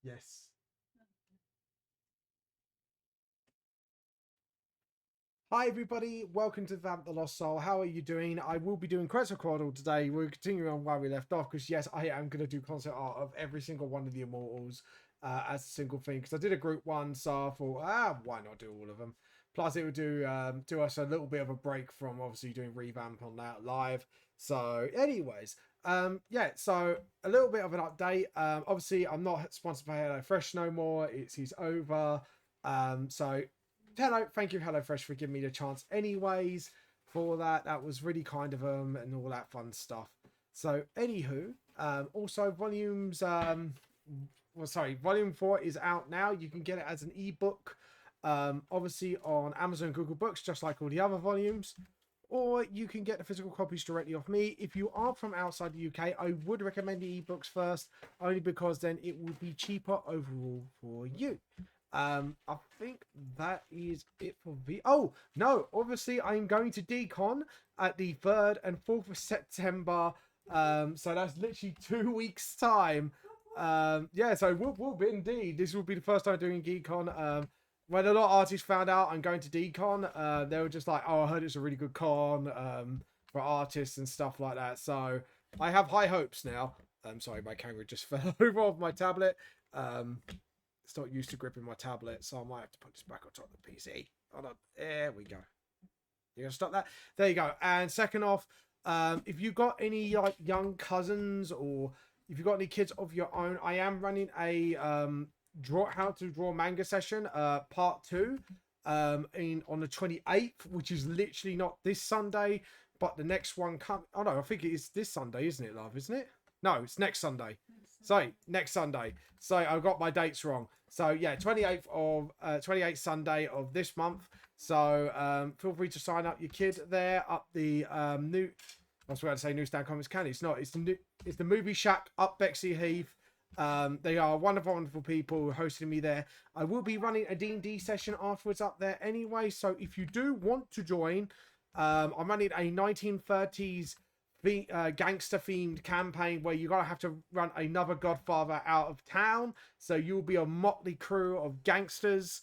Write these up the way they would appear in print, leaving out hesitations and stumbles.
Yes. Hi everybody, welcome to Vamp the Lost Soul. How are you doing? I will be doing Quetzalcoatl today. We're continuing on where we left off because yes, I am going to do concept art of every single one of the Immortals as a single thing because I did a group one, so I thought, why not do all of them? Plus, it would do us a little bit of a break from obviously doing revamp on that live. So, anyways, yeah. So a little bit of an update. Obviously, I'm not sponsored by HelloFresh no more. He's over. So hello, thank you, HelloFresh, for giving me the chance. Anyways, for that, that was really kind of them and all that fun stuff. So, anywho, also volume 4 is out now. You can get it as an ebook, obviously on Amazon, Google Books, just like all the other volumes. Or you can get the physical copies directly off me. If you are from outside the UK, I would recommend the ebooks first, only because then it will be cheaper overall for you. I think that is it for V. Oh no! Obviously, I'm going to Decon at the 3rd and 4th of September. So that's literally 2 weeks time. Yeah, so we'll be indeed. This will be the first time doing Decon. When a lot of artists found out I'm going to Decon, they were just like, "Oh, I heard it's a really good con for artists and stuff like that." So I have high hopes now. I'm sorry, my camera just fell over off my tablet. It's not used to gripping my tablet, so I might have to put this back on top of the PC. Hold on. There we go. You're gonna stop that? There you go. And second off, if you've got any like young cousins or if you've got any kids of your own, I am running a how to draw manga session, part 2, in on the 28th, which is literally not this Sunday, but the next one come. Oh no, I think it is this Sunday, isn't it, love? Isn't it? No, it's next Sunday. Sorry, next Sunday. So I got my dates wrong. So yeah, 28th Sunday of this month. So feel free to sign up your kid there up the new. I was going to say Newsstand Comics Can. It's not. It's the Movie Shack up Bexley Heath. They are wonderful, wonderful people hosting me there. I will be running a D&D session afterwards up there anyway. So if you do want to join, I'm running a 1930s gangster themed campaign where you're gonna have to run another Godfather out of town. So you'll be a motley crew of gangsters.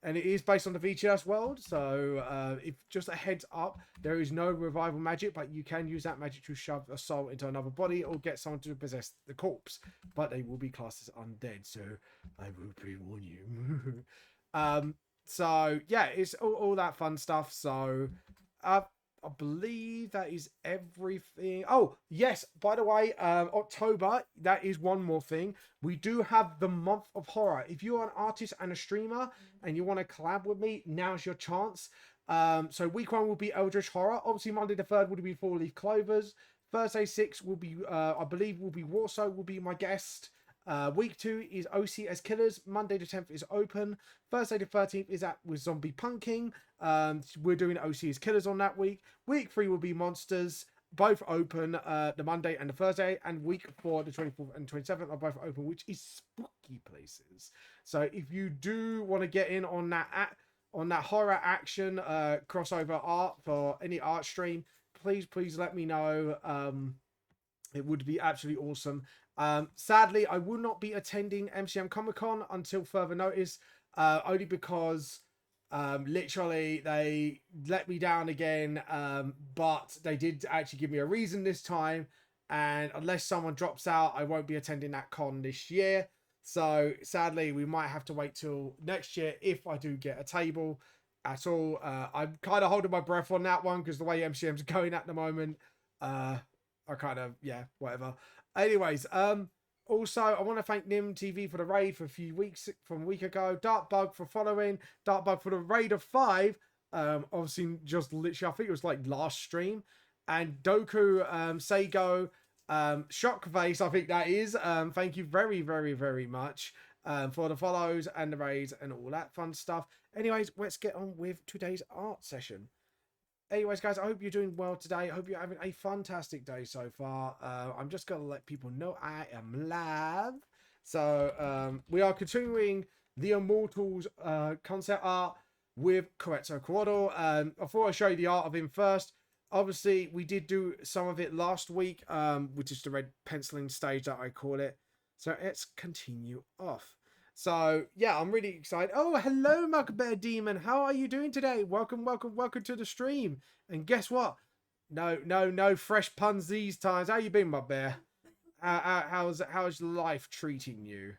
And it is based on the VTS world. So if just a heads up, there is no revival magic, but you can use that magic to shove a soul into another body or get someone to possess the corpse. But they will be classed as undead, so I will pre-warn you. So yeah, it's all that fun stuff. So I believe that is everything. Oh, yes. By the way, October, that is one more thing. We do have the month of horror. If you're an artist and a streamer and you want to collab with me, now's your chance. So week 1 will be Eldritch Horror. Obviously, Monday the 3rd will be Four Leaf Clovers. Thursday 6 will be, I believe, will be Warsaw will be my guest. Week 2 is OCS Killers. Monday the 10th is open. Thursday the 13th is at with Zombie Punking. We're doing OCS Killers on that week. Week 3 will be Monsters. Both open the Monday and the Thursday. And week 4, the 24th and 27th are both open, which is spooky places. So if you do want to get in on that horror action crossover art for any art stream, please let me know. It would be absolutely awesome. Sadly, I will not be attending MCM Comic Con until further notice, only because literally they let me down again. But they did actually give me a reason this time, and unless someone drops out, I won't be attending that con this year. So sadly, we might have to wait till next year if I do get a table at all. I'm kind of holding my breath on that one because the way MCM's going at the moment. I kind of, yeah, whatever. Anyways, also I want to thank Nim TV for the raid for a few weeks from a week ago. Dark Bug for following. Dark Bug for the raid of 5. Obviously just literally I think it was like last stream. And Doku, Seigo, Shockface, I think that is. Thank you very, very, very much for the follows and the raids and all that fun stuff. Anyways, let's get on with today's art session. Anyways, guys, I hope you're doing well today. I hope you're having a fantastic day so far. I'm just going to let people know I am live. So we are continuing the Immortals concept art with Quetzalcoatl. I thought I'd show you the art of him first. Obviously, we did do some of it last week, which is the red penciling stage that I call it. So let's continue off. So yeah, I'm really excited. Oh, hello, Mugbear Demon. How are you doing today? Welcome, welcome, welcome to the stream. And guess what? No fresh puns these times. How you been, Mugbear? How's life treating you?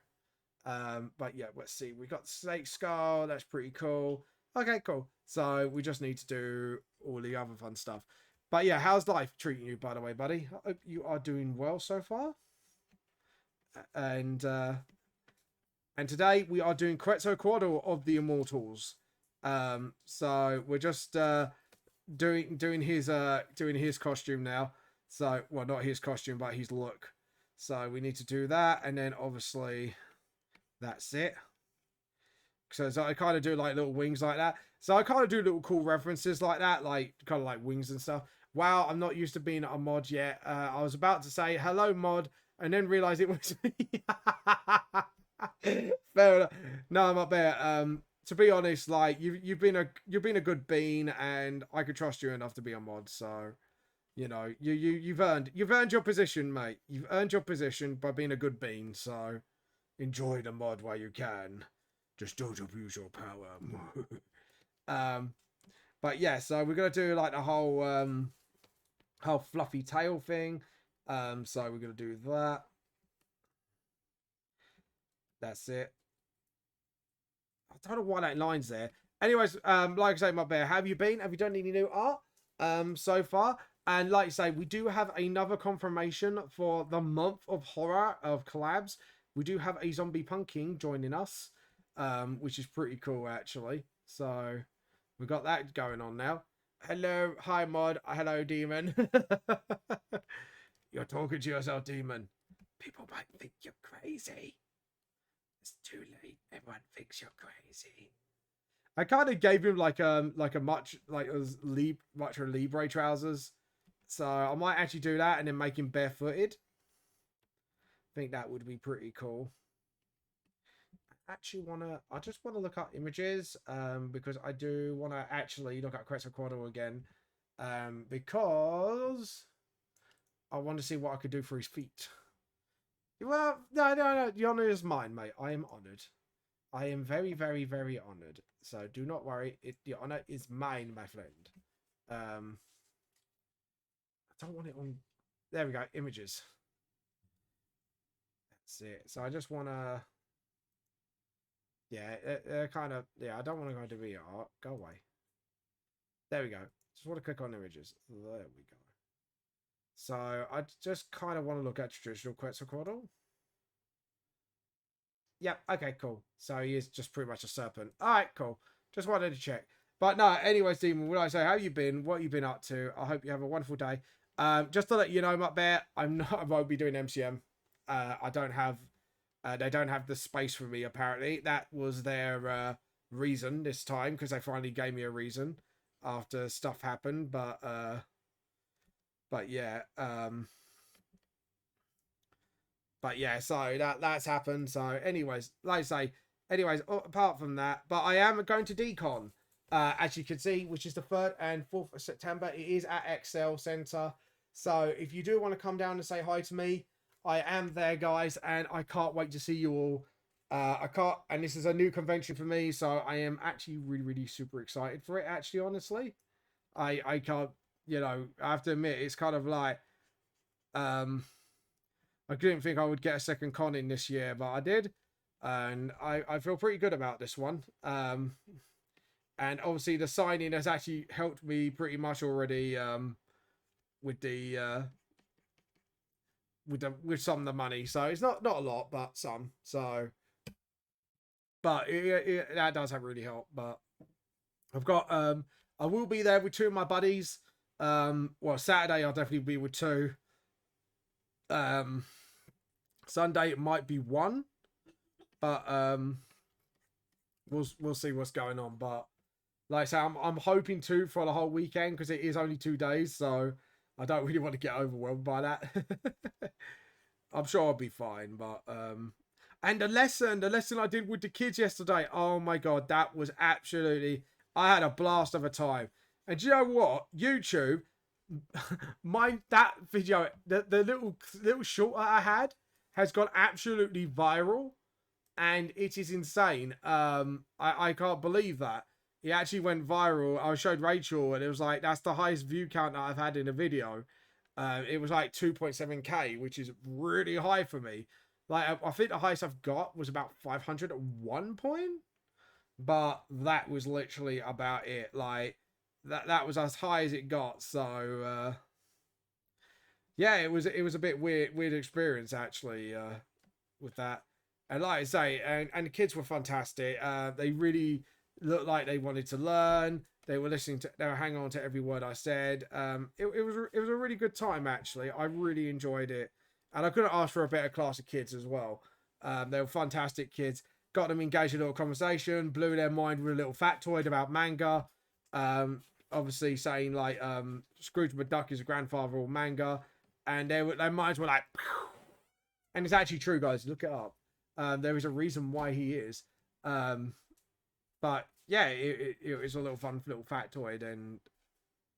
But yeah, let's see. We got Snake Skull. That's pretty cool. Okay, cool. So we just need to do all the other fun stuff. But yeah, how's life treating you, by the way, buddy? I hope you are doing well so far. And today we are doing Quetzalcoatl of the Immortals. So we're just doing his costume now. So, well, not his costume, but his look. So we need to do that, and then obviously that's it. So I kind of do like little wings like that. So I kind of do little cool references like that, like kind of like wings and stuff. Wow, I'm not used to being a mod yet. I was about to say hello, mod, and then realize it was me. Fair enough. No, I'm up there. To be honest, like you've been a good bean, and I could trust you enough to be a mod. So, you know, you've earned your position, mate. You've earned your position by being a good bean. So, enjoy the mod while you can. Just don't abuse your power. But yeah, so we're gonna do like the whole fluffy tail thing. So we're gonna do that. That's it. I don't know why that line's there. Anyways, like I say, my bear, how have you been? Have you done any new art so far? And like I say, we do have another confirmation for the month of horror of collabs. We do have a zombie punking joining us, which is pretty cool actually. So we've got that going on now. Hello, hi mod, hello demon. You're talking to yourself, demon. People might think you're crazy. It's too late. Everyone thinks you're crazy. I kind of gave him like a much Libre trousers, so I might actually do that and then make him barefooted. I think that would be pretty cool. I just wanna look up images, because I do want to actually look at Quetzalcoatl again, because I want to see what I could do for his feet. Well, no. The honor is mine, mate. I am honored. I am very, very, very honored. So do not worry. The honor is mine, my friend. I don't want it on. There we go. Images. That's it. So I just want to. Yeah, kind of. Yeah, I don't want to go into VR. Go away. There we go. Just want to click on images. There we go. So I just kind of want to look at traditional Quetzalcoatl. Yep. Okay, cool. So he is just pretty much a serpent. All right, cool. Just wanted to check. But no, anyways, Demon, what I say, how you been? What you been up to? I hope you have a wonderful day. Just to let you know, Mutt Bear, I won't be doing MCM. I don't have, they don't have the space for me, apparently. That was their reason this time, because they finally gave me a reason after stuff happened. But yeah, so that's happened. So anyways, like I say, apart from that, but I am going to Decon, as you can see, which is the 3rd and 4th of September. It is at Excel Center. So if you do want to come down and say hi to me, I am there, guys, and I can't wait to see you all. And this is a new convention for me, so I am actually really, really super excited for it, actually, honestly. I can't, I have to admit, it's kind of like, I didn't think I would get a second con in this year, but I did. And I feel pretty good about this one. And obviously the signing has actually helped me pretty much already, with some of the money. So it's not a lot, but some. So, but that does have really helped. But I've got, I will be there with 2 of my buddies. Well, Saturday I'll definitely be with 2. Sunday it might be 1, but we'll see what's going on. But like I say, I'm hoping to for the whole weekend, because it is only 2 days, so I don't really want to get overwhelmed by that. I'm sure I'll be fine. But and the lesson I did with the kids yesterday, oh my god, that was absolutely, I had a blast of a time. And do you know what, YouTube, that video, the little short I had, has gone absolutely viral, and it is insane. I can't believe that. It actually went viral. I showed Rachel, and it was like, that's the highest view count that I've had in a video. It was like 2.7k, which is really high for me. Like, I think the highest I've got was about 500 at one point, but that was literally about it. Like, that was as high as it got. So yeah, it was a bit weird experience actually with that. And like I say, and the kids were fantastic. They really looked like they wanted to learn. They were listening to, they were hanging on to every word I said. It was a really good time actually. I really enjoyed it, and I couldn't ask for a better class of kids as well. They were fantastic kids. Got them engaged in a little conversation, blew their mind with a little factoid about manga. Obviously saying like Scrooge McDuck is a grandfather of manga, and their minds were like, "Pew." And it's actually true, guys. Look it up. There is a reason why he is. But yeah, it was a little fun little factoid, and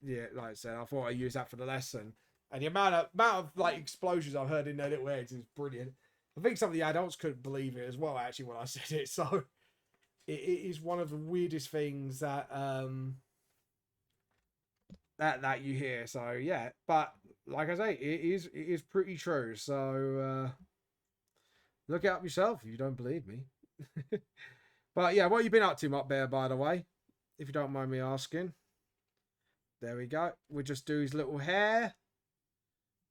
yeah, like I said, I thought I'd use that for the lesson. And the amount of like explosions I've heard in their little heads is brilliant. I think some of the adults couldn't believe it as well, actually, when I said it. So it is one of the weirdest things that that you hear. So yeah, but like I say, it is pretty true. So look it up yourself if you don't believe me. But yeah, what have you been up to, Mutt Bear, by the way? If you don't mind me asking. There we go. We'll just do his little hair.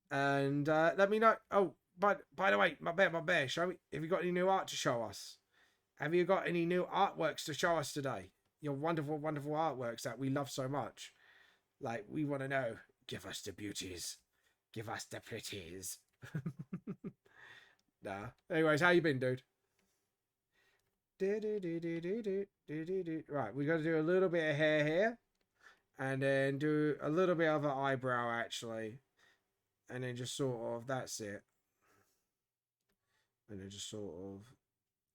And let me know. Oh, by the way, Mutt Bear, show me. Have you got any new art to show us? Have you got any new artworks to show us today? Your wonderful, wonderful artworks that we love so much. Like, we want to know. Give us the beauties. Give us the pretties. Nah. Anyways, how you been, dude? Right, we got to do a little bit of hair here, and then do a little bit of an eyebrow actually, and then just sort of, that's it, and then just sort of,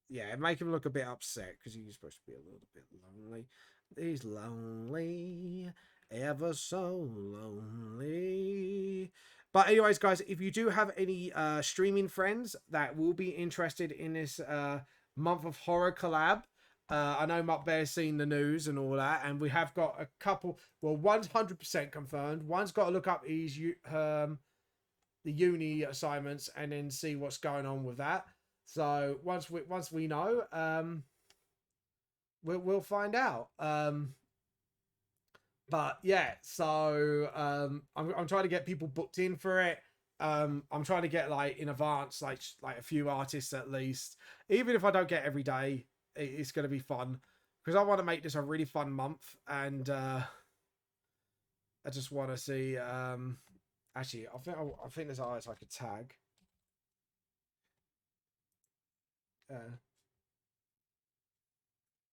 yeah, make him look a bit upset because he's supposed to be a little bit lonely. He's lonely, ever so lonely. But anyways, guys, if you do have any streaming friends that will be interested in this month of horror collab, I know Mutt Bear's seen the news and all that, and we have got a couple. Well, one's 100% confirmed. One's got to look up his the uni assignments and then see what's going on with that. So once we know, we'll find out. But yeah, so I'm trying to get people booked in for it. I'm trying to get like in advance, like a few artists at least. Even if I don't get every day, it's going to be fun because I want to make this a really fun month, and I just want to see. Actually, I think there's artists I could tag.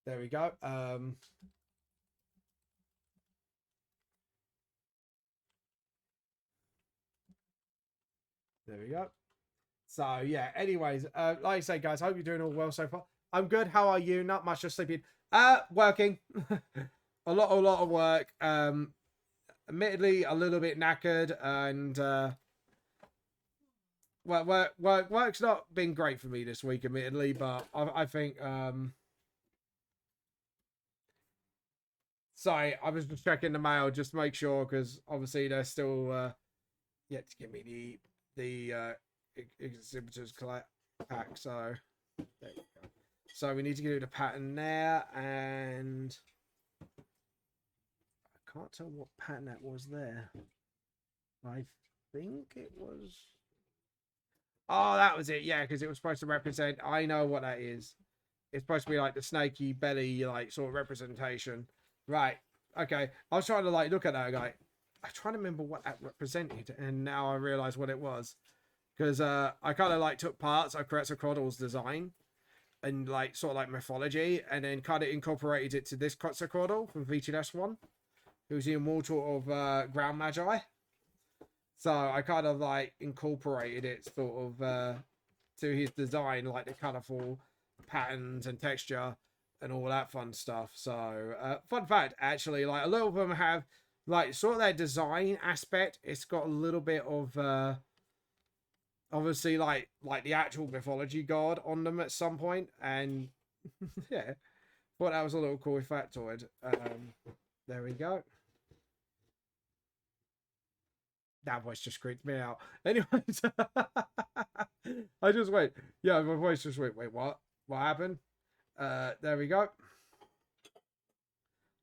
There we go. There we go. So yeah, anyways, like I say, guys, hope you're doing all well so far. I'm good. How are you? Not much, just sleeping. Working. a lot of work. Admittedly a little bit knackered, and work's not been great for me this week, admittedly, but I think sorry, I was just checking the mail just to make sure, because obviously they're still yet to give me the exhibitors collect pack. So there you go. So we need to do the pattern there, and I can't tell what pattern that was there. I think it was, oh, that was it. Yeah, because it was supposed to represent, I know what that is. It's supposed to be like the snaky belly, like sort of representation. Right. Okay. I was trying to like look at that guy. I'm trying to remember what that represented, and now I realize what it was. Because I kind of like took parts of Quetzalcoatl's design and like sort of like mythology, and then kind of incorporated it to this Quetzalcoatl from VTS1, who's the immortal of Ground Magi. So I kind of like incorporated it sort of to his design, like the colourful patterns and texture and all that fun stuff. So fun fact, actually, like a lot of them have like sort of their design aspect. It's got a little bit of obviously like the actual mythology god on them at some point, and yeah, thought that was a little cool factoid. There we go. That voice just creeped me out. Anyways, I just wait. Yeah, my voice just went. Wait, what? What happened? There we go.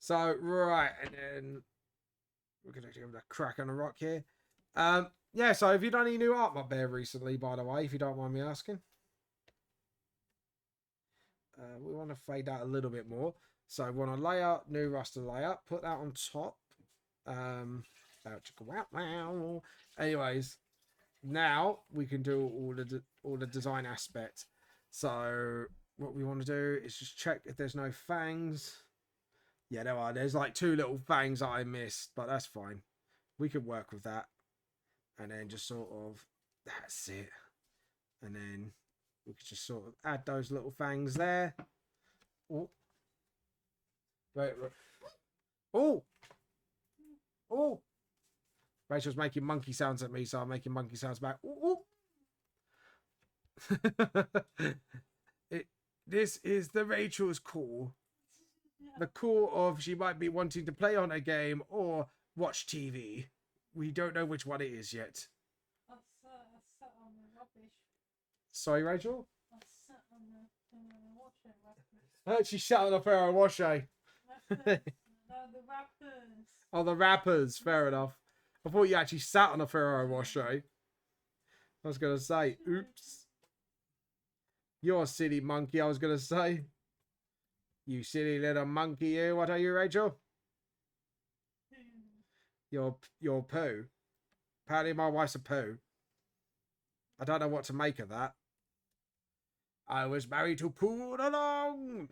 So right, and then we're gonna give it a crack on the rock here. Yeah. So have you done any new art, my bear, recently? By the way, if you don't mind me asking. We want to fade that a little bit more. So we want to layer new raster layer. Put that on top. Anyways, now we can do all the design aspect. So what we want to do is just check if there's no fangs. Yeah, there are. There's like 2 little fangs that I missed, but that's fine. We could work with that. And then just sort of, that's it. And then we could just sort of add those little fangs there. Oh. Right. Oh. Oh. Rachel's making monkey sounds at me, so I'm making monkey sounds back. Ooh, ooh. This is the Rachel's call. The call of she might be wanting to play on a game or watch TV. We don't know which one it is yet. I sat on the rubbish. Sorry, Rachel? I sat on the washing. She sat on a pair of wash. No, the wrappers. Oh, the wrappers. Fair enough. I thought you actually sat on a Ferrero Rocher. I was going to say, oops. You're a silly monkey, I was going to say. You silly little monkey, you. What are you, Rachel? You're poo. Apparently my wife's a poo. I don't know what to make of that. I was married to poo all along.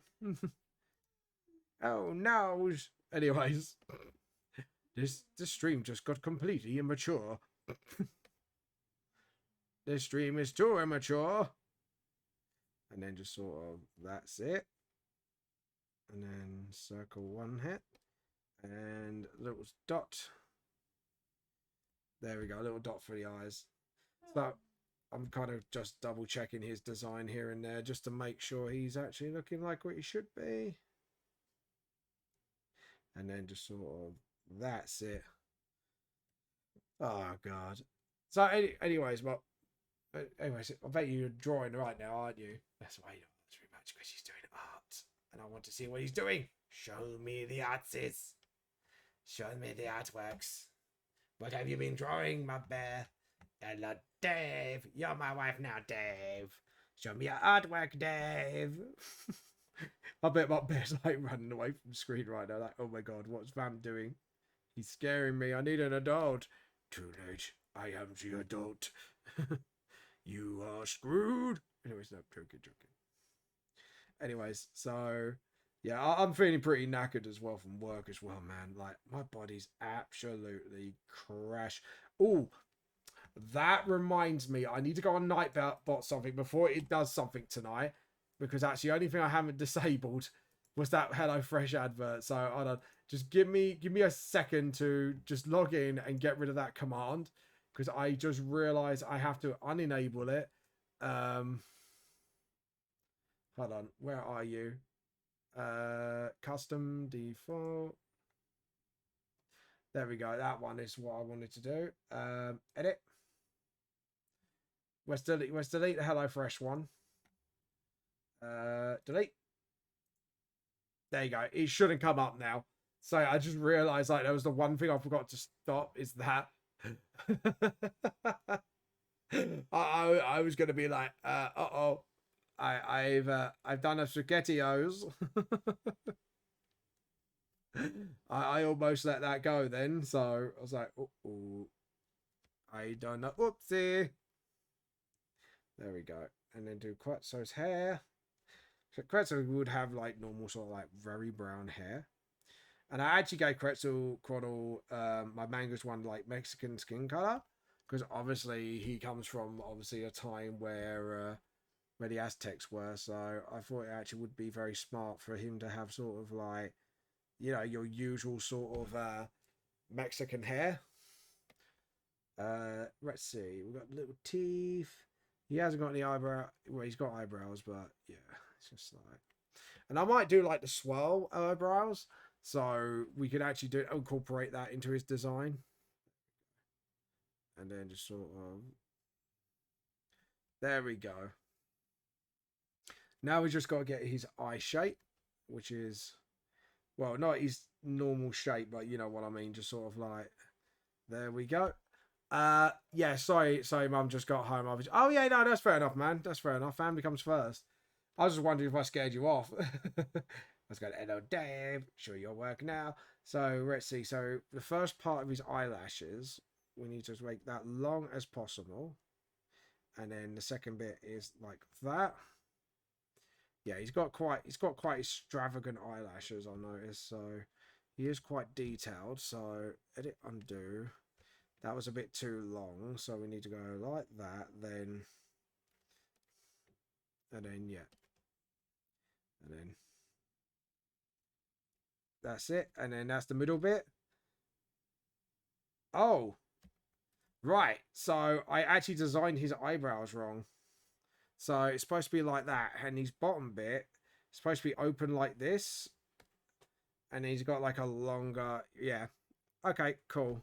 Oh, no. Anyways. This stream just got completely immature. This stream is too immature. And then just sort of, that's it. And then circle 1 hit. And a little dot. There we go, a little dot for the eyes. So I'm kind of just double checking his design here and there just to make sure he's actually looking like what he should be. And then just sort of, that's it. Oh god. So anyways, well, anyways, I bet you're drawing right now, aren't you? That's why you don't watch very much, because he's doing art, and I want to see what he's doing. Show me the arts. Show me the artworks. What have you been drawing, my bear? Hello, Dave. You're my wife now, Dave. Show me your artwork, Dave. I bet my bear's like running away from the screen right now. Like, oh my god, what's Vamp doing? He's scaring me. I need an adult. Too late. I am the adult. You are screwed. Anyways, no, joking. Anyways, so yeah, I'm feeling pretty knackered as well from work as well, man. Like, my body's absolutely crashed. Oh, that reminds me, I need to go on Nightbot something before it does something tonight, because that's the only thing I haven't disabled was that HelloFresh advert. So hold on, just give me a second to just log in and get rid of that command, because I just realized I have to unenable it. Hold on, where are you? Custom default. There we go. That one is what I wanted to do. Edit. Let's delete the HelloFresh one. Delete. There you go. It shouldn't come up now. So I just realized like that was the one thing I forgot to stop is that. I was gonna be like, uh-oh. I've done a spaghettios. I almost let that go then, so I was like, oh, I done a oopsie. There we go. And then do Quetzal's hair. So Quetzal would have like normal sort of like very brown hair. And I actually gave Quetzalcoatl my mango's one like Mexican skin color, because obviously he comes from obviously a time where the Aztecs were. So I thought it actually would be very smart for him to have sort of like, you know, your usual sort of Mexican hair. Let's see, we've got little teeth. He hasn't got any eyebrow. Well, he's got eyebrows, but yeah, it's just like. And I might do like the swirl eyebrows, so we could actually do incorporate that into his design, and then just sort of. There we go. Now we just got to get his eye shape, which is, well, not his normal shape, but you know what I mean. Just sort of like, there we go. Yeah, sorry, Mum just got home. Oh yeah, no, that's fair enough, man. That's fair enough. Family comes first. I was just wondering if I scared you off. Let's go. Hello, Dave. Sure, your work now. So let's see. So the first part of his eyelashes, we need to make that long as possible, and then the second bit is like that. Yeah, he's got quite extravagant eyelashes, I noticed. So he is quite detailed. So edit, undo. That was a bit too long, so we need to go like that, then, and then, yeah, and then that's it, and then that's the middle bit. Oh, right, so I actually designed his eyebrows wrong. So it's supposed to be like that, and his bottom bit is supposed to be open like this, and he's got like a longer, yeah, okay, cool.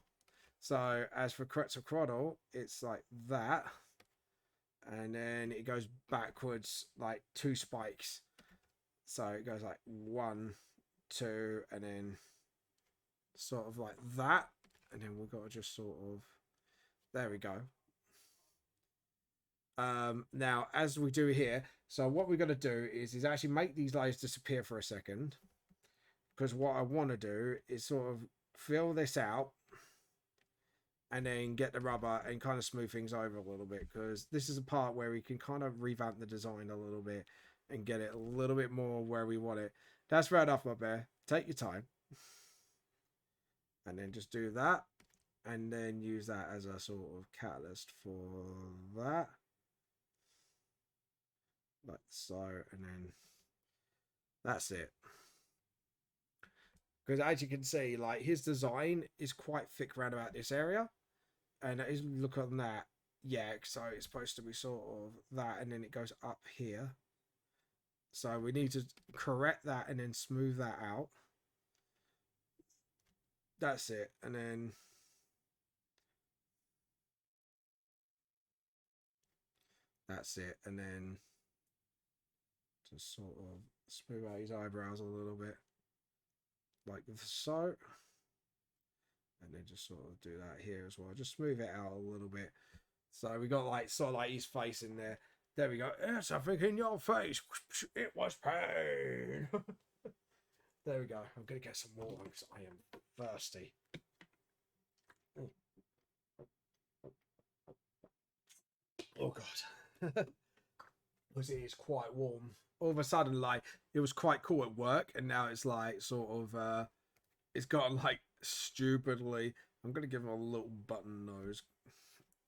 So as for Quetzalcoatl, it's like that, and then it goes backwards like 2 spikes. So it goes like 1, 2, and then sort of like that, and then we've got to just sort of, there we go. Now as we do here, so what we're going to do is actually make these layers disappear for a second, because what I want to do is sort of fill this out and then get the rubber and kind of smooth things over a little bit, because this is a part where we can kind of revamp the design a little bit and get it a little bit more where we want it. That's right off, my bear. Take your time. And then just do that. And then use that as a sort of catalyst for that. Like so. And then that's it. Because as you can see, like his design is quite thick around about this area. And as we look on that, yeah, so it's supposed to be sort of that, and then it goes up here. So we need to correct that and then smooth that out. That's it. And then that's it. And then just sort of smooth out his eyebrows a little bit. Like so. And then just sort of do that here as well. Just smooth it out a little bit. So we got like sort of like his face in there. There we go. There's something in your face. It was pain. There we go. I'm going to get some water because I am thirsty. Oh, God. Because it is quite warm. All of a sudden, like, it was quite cool at work. And now it's like sort of, it's gotten like stupidly. I'm going to give him a little button nose.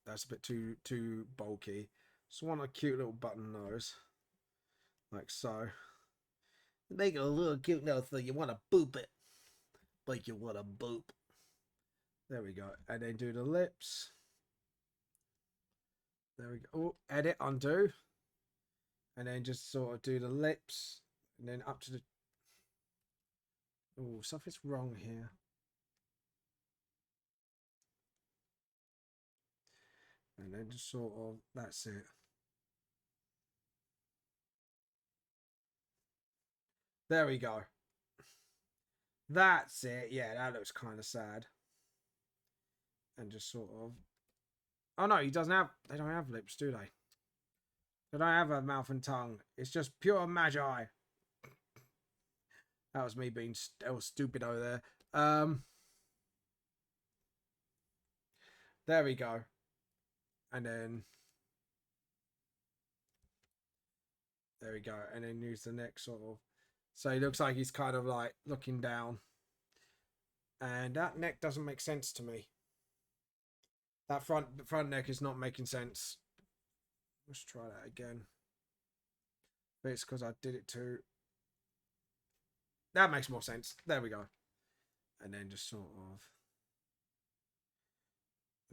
That's a bit too bulky. Just want a cute little button nose. Like so. Make it a little cute nose so you want to boop it. Like you want to boop. There we go. And then do the lips. There we go. Oh, edit, undo. And then just sort of do the lips. And then up to the... Oh, something's wrong here. And then just sort of... That's it. There we go. That's it. Yeah, that looks kind of sad. And just sort of... Oh, no, he doesn't have... They don't have lips, do they? They don't have a mouth and tongue. It's just pure magi. That was me being stupid over there. There we go. And then... There we go. And then use the next sort of... So he looks like he's kind of like looking down. And that neck doesn't make sense to me. That front neck is not making sense. Let's try that again. But it's because I did it too. That makes more sense. There we go. And then just sort of...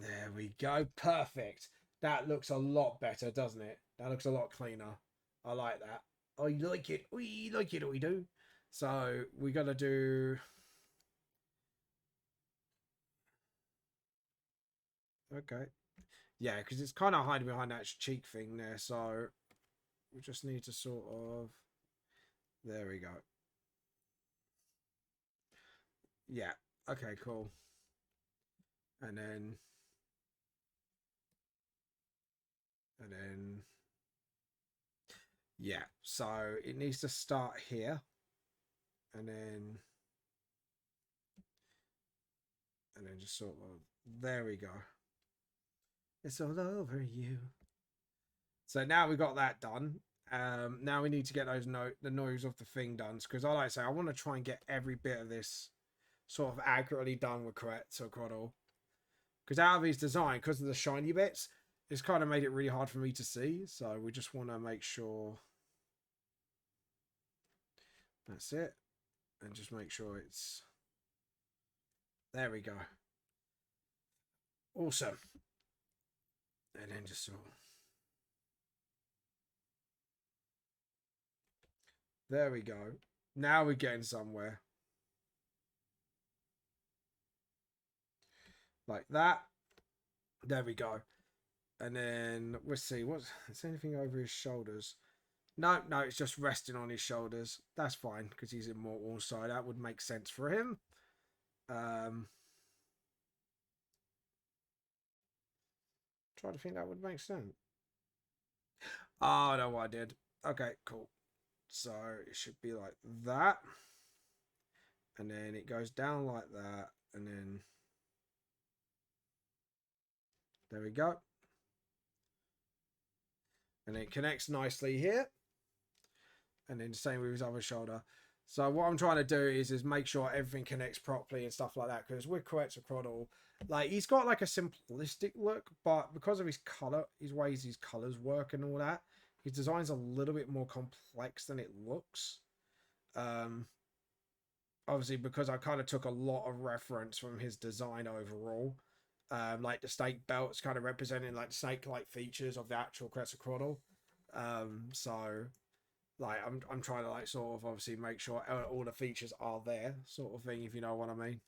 There we go. Perfect. That looks a lot better, doesn't it? That looks a lot cleaner. I like that. I like it. We like it, we do. So we got to do... Okay. Yeah, because it's kind of hiding behind that cheek thing there. So we just need to sort of... There we go. Yeah. Okay, cool. And then... Yeah, so it needs to start here. And then just sort of... There we go. It's all over you. So now we got that done. Now we need to get those the noise of the thing done. Because I like to say, I want to try and get every bit of this sort of accurately done with Quetzalcoatl. Because out of his design, because of the shiny bits, it's kind of made it really hard for me to see. So we just want to make sure that's it. And just make sure it's... There we go. Awesome. And then just sort of... There we go. Now we're getting somewhere. Like that. There we go. And then we'll see. Is anything over his shoulders? No, it's just resting on his shoulders. That's fine because he's immortal, so that would make sense for him. Try to think that would make sense. Oh, no, I did. Okay, cool. So it should be like that. And then it goes down like that. And then there we go. And it connects nicely here. And then the same with his other shoulder. So what I'm trying to do is make sure everything connects properly and stuff like that. Because with Quetzalcoatl, like he's got like a simplistic look, but because of his color, his ways his colors work and all that, his design's a little bit more complex than it looks. Obviously because I kind of took a lot of reference from his design overall. Like the snake belts kind of representing like snake-like features of the actual Quetzalcoatl. So like I'm trying to like sort of obviously make sure all the features are there, sort of thing, if you know what I mean.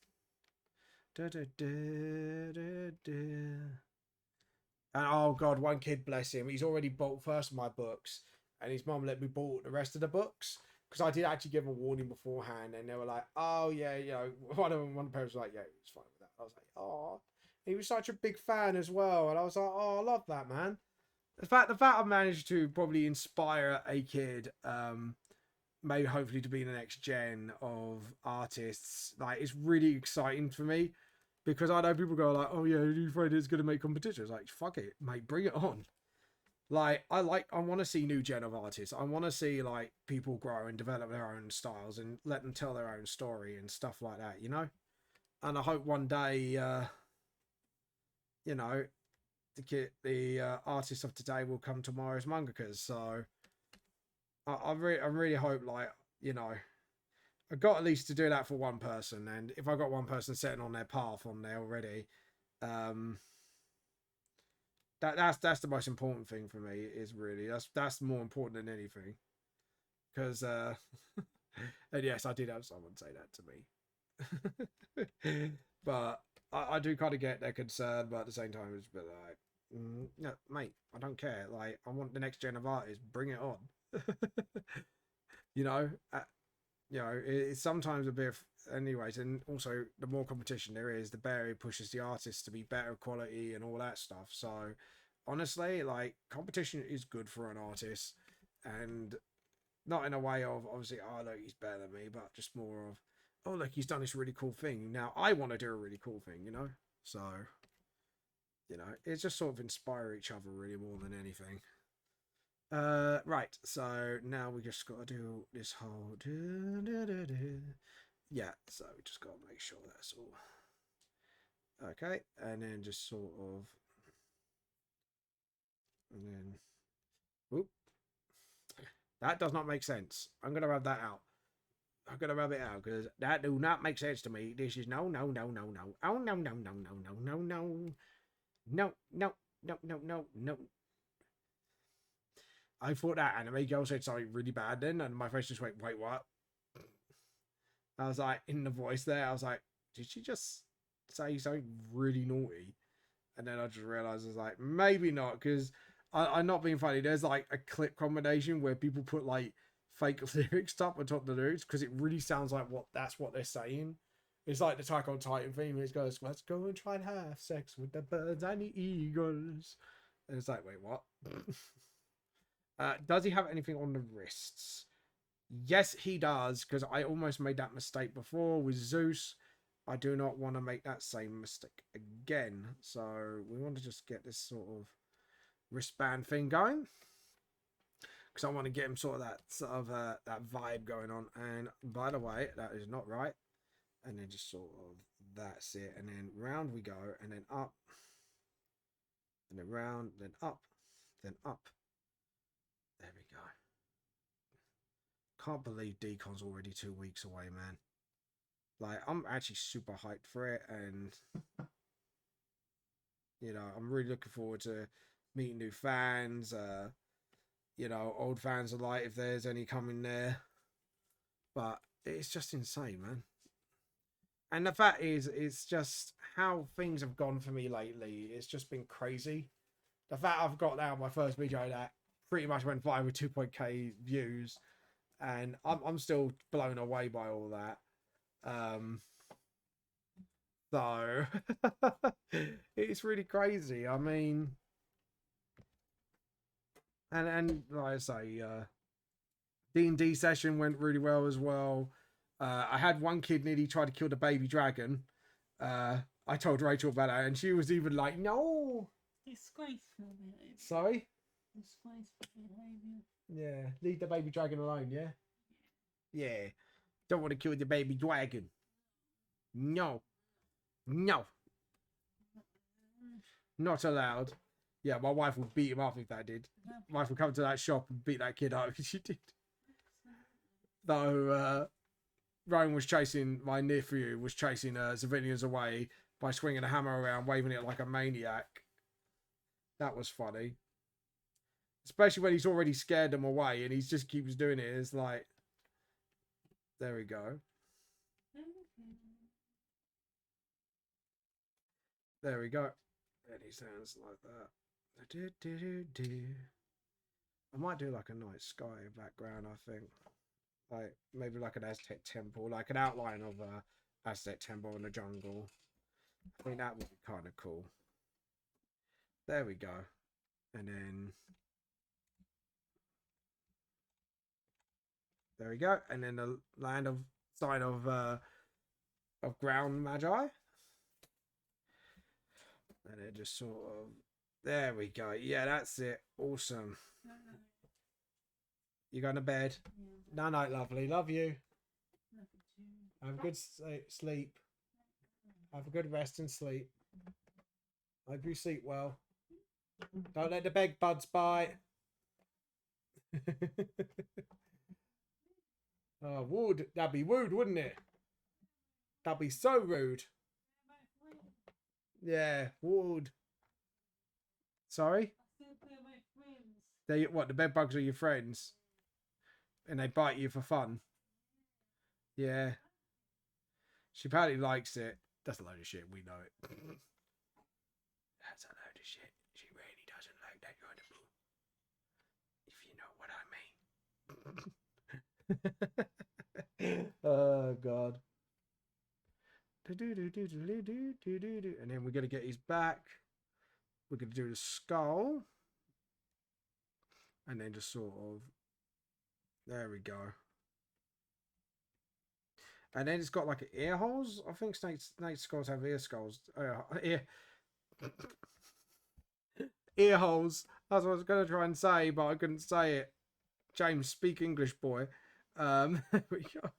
And oh god, one kid, bless him, he's already bought first of my books, and his mum let me bought the rest of the books because I did actually give him a warning beforehand, and they were like, "Oh yeah, you know," one parent was like, "Yeah, it's fine with that." I was like, "Oh," he was such a big fan as well, and I was like, "Oh, I love that, man." The fact I managed to probably inspire a kid, maybe hopefully to be the next gen of artists, like it's really exciting for me. Because I know people go like, "Oh yeah, are you afraid it's going to make competitions?" Like, fuck it, mate, bring it on. Like, I want to see new gen of artists. I want to see like people grow and develop their own styles and let them tell their own story and stuff like that, you know. And I hope one day, you know, the artists of today will come tomorrow's mangakas. So I really hope, like, you know, I got at least to do that for one person, and if I got one person setting on their path on there already, that's the most important thing for me. Is really that's more important than anything, because and yes, I did have someone say that to me, but I do kind of get their concern, but at the same time, it's a bit like, no, mate, I don't care. Like, I want the next gen of artists. Bring it on. You know. You know, it's sometimes a bit of, anyways, and also the more competition there is, the better it pushes the artists to be better quality and all that stuff. So honestly, like, competition is good for an artist, and not in a way of obviously, oh look, he's better than me, but just more of, oh look, he's done this really cool thing, now I want to do a really cool thing, you know. So, you know, it's just sort of inspire each other really more than anything. Right, so now we just got to do this whole... Yeah, so we just got to make sure that's all... Okay, and then just sort of... And then... Oop. That does not make sense. I'm going to rub that out. I'm going to rub it out, because that do not make sense to me. This is no. Oh, no. No. No. No. No. No. No. No. No. No. No. no, no, no, no. I thought that anime girl said something really bad then, and my face just went, wait, what? I was like, in the voice there, I was like, did she just say something really naughty? And then I just realized I was like, maybe not, because I'm not being funny. There's like a clip combination where people put like fake lyrics up on top of the lyrics because it really sounds like that's what they're saying. It's like the Attack on Titan theme. It goes, let's go and try and have sex with the birds and the eagles. And it's like, wait, what? Does he have anything on the wrists? Yes, he does, because I almost made that mistake before with Zeus. I do not want to make that same mistake again. So we want to just get this sort of wristband thing going. Because I want to get him sort of that vibe going on. And by the way, that is not right. And then just sort of, that's it. And then round we go, and then up. And then round, then up, then up. There we go. Can't believe Decon's already 2 weeks away, man. Like, I'm actually super hyped for it, and you know, I'm really looking forward to meeting new fans, you know, old fans alike if there's any coming there. But it's just insane, man. And the fact is, it's just how things have gone for me lately. It's just been crazy. The fact I've got now my first video that pretty much went viral with 2.k views, and I'm still blown away by all that. So it's really crazy. I mean, and like I say, D&D session went really well as well. I had one kid nearly try to kill the baby dragon. I told Rachel about it, and she was even like, "No, Disgraceful behaviour. sorry, Disgraceful behaviour. yeah, leave the baby dragon alone, yeah, yeah, don't want to kill the baby dragon. No, no, not allowed. Yeah, my wife would beat him up if that did. My wife would come to that shop and beat that kid up. She did. Though Ryan was chasing, my nephew was chasing civilians away by swinging a hammer around, waving it like a maniac. That was funny. Especially when he's already scared them away and he just keeps doing it. It's like, there we go. There we go. And he sounds like that. I might do like a night sky background, I think. Like maybe like an Aztec temple, like an outline of a Aztec temple in the jungle. I think that would be kind of cool. There we go. And then there we go. And then the land of sign of ground magi. And it just sort of, there we go. Yeah, that's it. Awesome. You going to bed? Yeah. No, night, lovely. Love you. Love you too. Have a good sleep. Have a good rest and sleep. Hope you sleep well. Don't let the bed bugs bite. Oh, wood. That'd be rude, wouldn't it? That'd be so rude. Yeah, wood. Sorry? They what? The bed bugs are your friends, and they bite you for fun. Yeah. She apparently likes it. That's a load of shit. We know it. That's a load of shit. She really doesn't like that kind of boo. If you know what I mean. Oh God. And then we're gonna get his back. We're gonna do the skull. And then just sort of, there we go. And then it's got like ear holes. I think snake skulls have ear skulls. Ear holes. That's what I was going to try and say, but I couldn't say it. James, speak English, boy. There we go.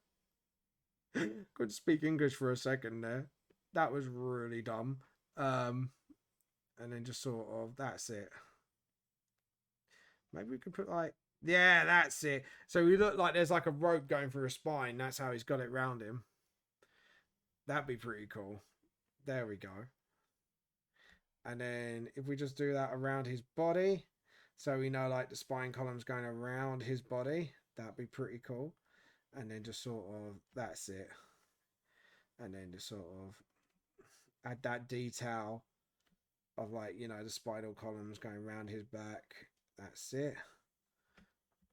Couldn't speak English for a second there. That was really dumb. And then just sort of, that's it. Maybe we could put like, yeah, that's it. So we look like there's like a rope going through his spine. That's how he's got it round him. That'd be pretty cool. There we go. And then if we just do that around his body, so we know like the spine column's going around his body, that'd be pretty cool. And then just sort of, that's it. And then just sort of add that detail of like, you know, the spinal columns going around his back. That's it.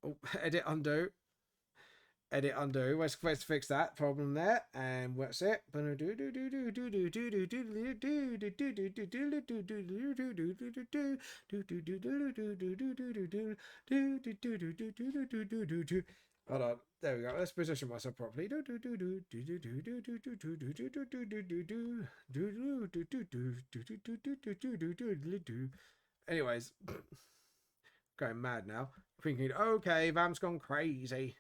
Oh, edit, undo. Edit, undo. Let's fix that problem there. And what's it? Hold on. There we go. Let's position myself properly. Anyways, going mad now. Thinking, okay, Vam's gone crazy.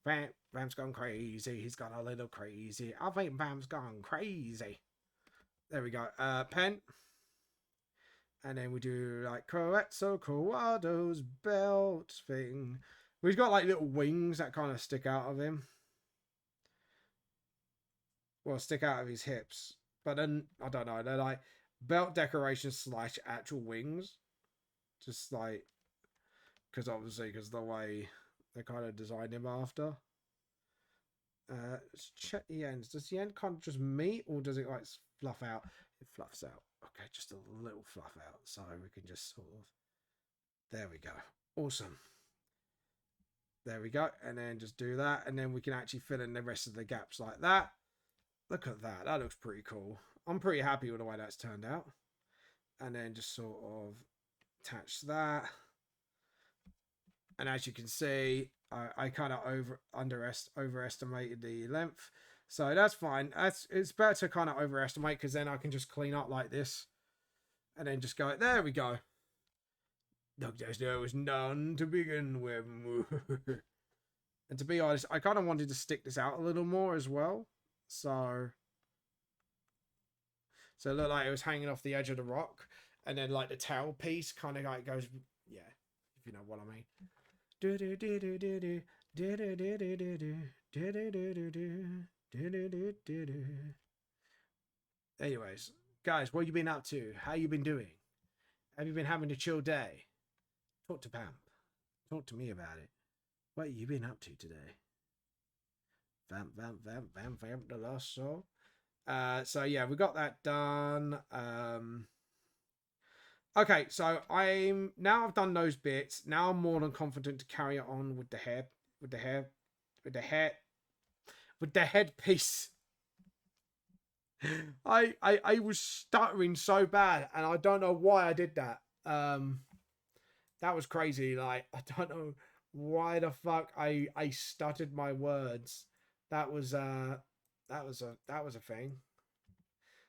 Vam's gone crazy. He's gone a little crazy. I think Vam's gone crazy. There we go. Pen. And then we do like Quetzalcoatl's belt thing. He's got like little wings that kind of stick out of him. Well, stick out of his hips. But then, I don't know. They're like belt decoration / actual wings. Just like, because obviously, because the way they kind of designed him after. Let's check the ends. Does the end kind of just meet, or does it like fluff out? It fluffs out. Okay, just a little fluff out. So we can just sort of... There we go. Awesome. There we go. And then just do that. And then we can actually fill in the rest of the gaps like that. Look at that. That looks pretty cool. I'm pretty happy with the way that's turned out. And then just sort of attach that. And as you can see, I kind of overestimated the length. So that's fine. It's better to kind of overestimate, because then I can just clean up like this. And then just go, there we go. There was none to begin with. And to be honest, I kind of wanted to stick this out a little more as well. So it looked like it was hanging off the edge of the rock. And then like the tail piece kind of like goes, yeah, if you know what I mean. Anyways, guys, what you been up to? How you been doing? Have you been having a chill day? Talk to Pam. Talk to me about it. What you been up to today? Vamp, the last soul. So yeah, we got that done. Okay, so I've done those bits. Now I'm more than confident to carry on with the headpiece. I was stuttering so bad, and I don't know why I did that. That was crazy. Like, I don't know why the fuck I stuttered my words. That was a thing.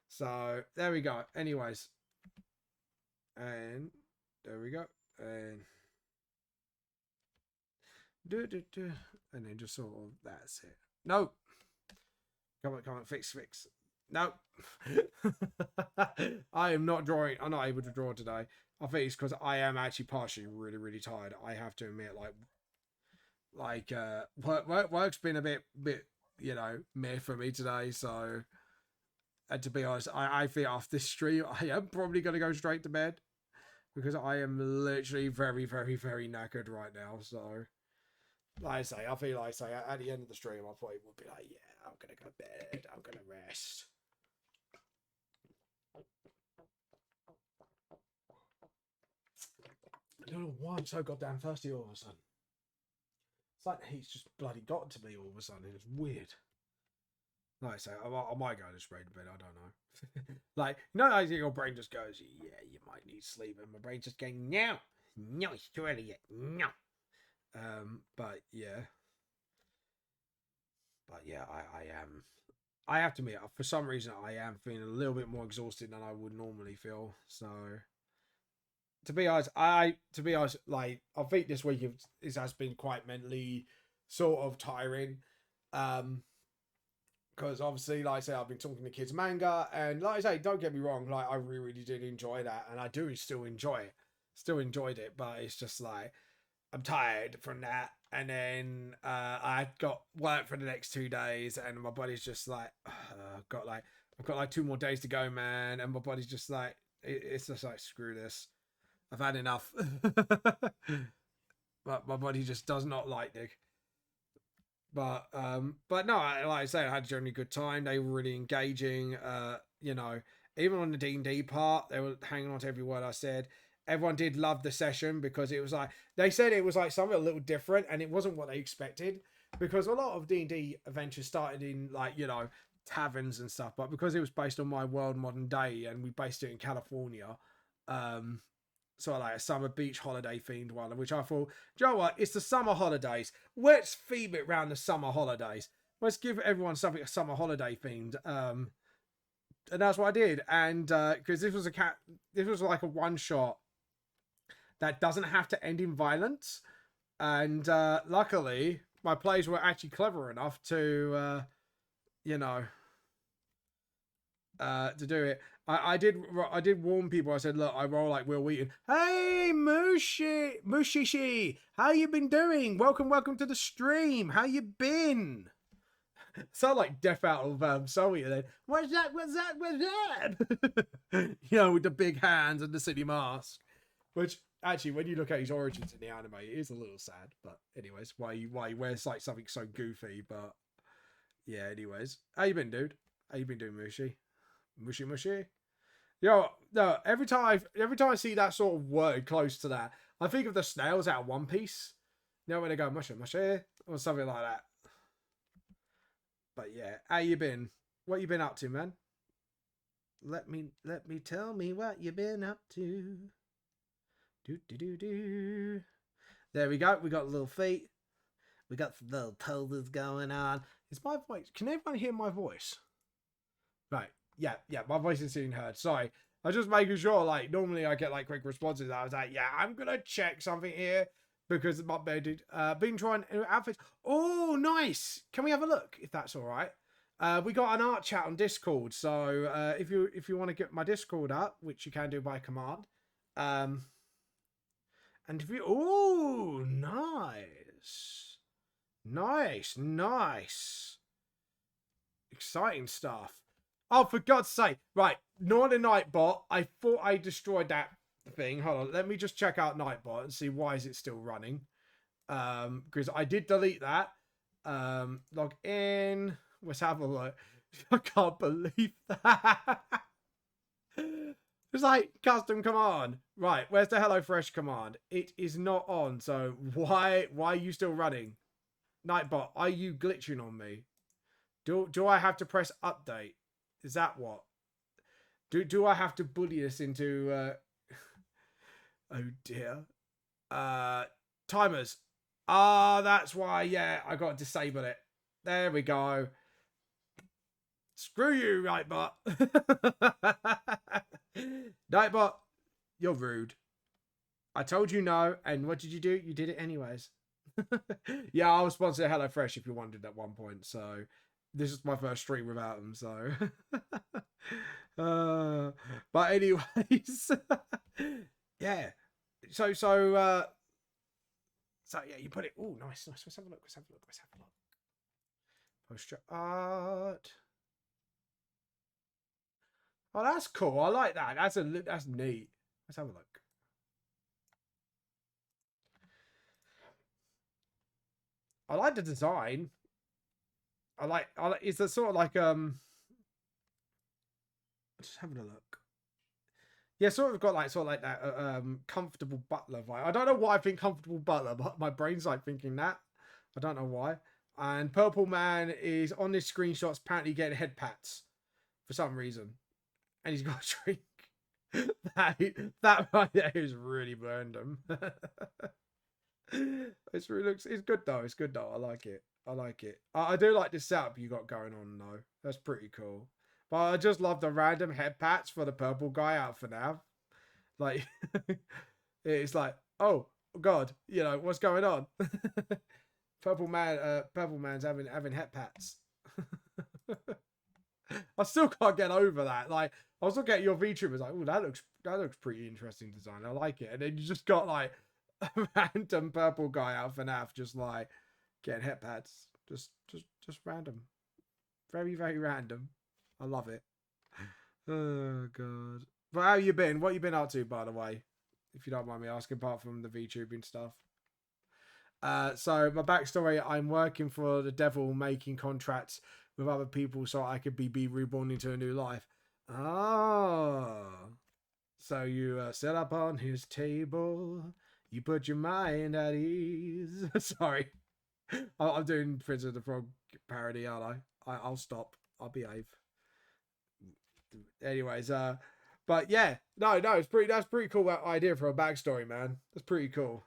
So there we go. Anyways, and there we go. And and then just sort of, that's it. No, come on, fix. No, I am not drawing. I'm not able to draw today. I think it's because I am actually partially really tired. I have to admit, work's been a bit, you know, meh for me today. So, and to be honest, I think after this stream, I am probably going to go straight to bed, because I am literally very knackered right now. So, like I say, I feel like at the end of the stream, I probably would be like, yeah, I'm going to go to bed. I'm going to rest. I don't know why I'm so goddamn thirsty all of a sudden. It's like the heat's just bloody gotten to me all of a sudden. It's weird. Like I say, I might go to straight to bed. I don't know. Like, no, I think your brain just goes, yeah, you might need sleep. And my brain's just going, no, it's too early yet. No. But yeah. I am. I have to admit, for some reason, I am feeling a little bit more exhausted than I would normally feel. So, to be honest, like, I think this week has been quite mentally sort of tiring. Because obviously, like I say, I've been talking to kids manga, and like I say, don't get me wrong, like, I really did enjoy that, and I do still enjoy it. Still enjoyed it, but it's just like, I'm tired from that. And then I got work for the next 2 days, and my body's just like, I've got like 2 more days to go, man. And my body's just like, It's just like, screw this. I've had enough. But my body just does not like Nick. But no, like I say, I had a generally good time. They were really engaging. You know, even on the D&D part, they were hanging on to every word I said. Everyone did love the session because it was like, they said it was like something a little different, and it wasn't what they expected, because a lot of D&D adventures started in, like, you know, taverns and stuff, but because it was based on my world modern day and we based it in California, sort of like a summer beach holiday themed one, which I thought, do you know what? It's the summer holidays. Let's theme it around the summer holidays. Let's give everyone something a summer holiday themed. And that's what I did. And because this was like a one shot that doesn't have to end in violence. And luckily, my players were actually clever enough to, you know, to do it. I did warn people. I said, look, I roll like Will Wheaton. Hey, Mushishi, how you been doing? Welcome to the stream. How you been? Sound like Death out of Soul Eater then. What's that? You know, with the big hands and the city mask. Which, actually, when you look at his origins in the anime, it is a little sad. But anyways, why he wears like something so goofy. But yeah, anyways. How you been, dude? How you been doing, Mushi? Mushy. Yo, no, every time I see that sort of word close to that, I think of the snails out of One Piece. You know, when they go mushy or something like that. But yeah, how you been? What you been up to, man? Let me tell me what you been up to. Do. There we go. We got little feet. We got some little toes going on. Is my voice? Can everyone hear my voice? Right. Yeah, my voice is being heard. Sorry. I was just making sure, like, normally I get, like, quick responses. I was like, yeah, I'm going to check something here because my bed been trying outfits. Oh, nice. Can we have a look, if that's all right? We got an art chat on Discord. So if you want to get my Discord up, which you can do by command. And if you... Oh, nice. Nice. Exciting stuff. Oh, for God's sake. Right. Northern Nightbot. I thought I destroyed that thing. Hold on. Let me just check out Nightbot and see why is it still running. Because I did delete that. Log in. Let's have a look. I can't believe that. It's like custom command. Right. Where's the HelloFresh command? It is not on. So why are you still running? Nightbot, are you glitching on me? Do I have to press update? Is that what? Do I have to bully this into oh dear. Timers. That's why, yeah, I got to disable it. There we go. Screw you, Nightbot. Nightbot, you're rude. I told you no, and what did you do? You did it anyways. Yeah, I was sponsored HelloFresh if you wondered at one point, so this is my first stream without them, so but anyways. Yeah, so yeah, you put it. Oh, nice. Let's have a look. Poster art. Oh, that's cool. I like that. That's neat. Let's have a look. I like the design. I like it's a sort of like just having a look. Yeah, sort of like that comfortable butler vibe. I don't know why I think comfortable butler, but my brain's like thinking that. I don't know why. And Purple Man is on this screenshots apparently getting head pats for some reason, and he's got a drink. that right there is really random. It's good though. It's good though. I like it. I do like this setup you got going on though. That's pretty cool. But I just love the random head pats for the purple guy out for now. Like, it's like, oh God, you know what's going on? Purple Man's having head pats. I still can't get over that. Like, I was looking at your VTube, was like, oh, that looks pretty interesting design. I like it. And then you just got like a random purple guy out for NAF, just like getting head pads. Just random. Very, very random. I love it. Oh God. But how you been? What you been up to, by the way? If you don't mind me asking, apart from the VTubing stuff. So my backstory, I'm working for the devil, making contracts with other people so I could be reborn into a new life. Oh. So you set up on his table. You put your mind at ease. Sorry. I'm doing Prince of the Frog parody, aren't I'll stop. I'll behave. Anyways, but yeah, no, that's pretty cool idea for a backstory, man. That's pretty cool.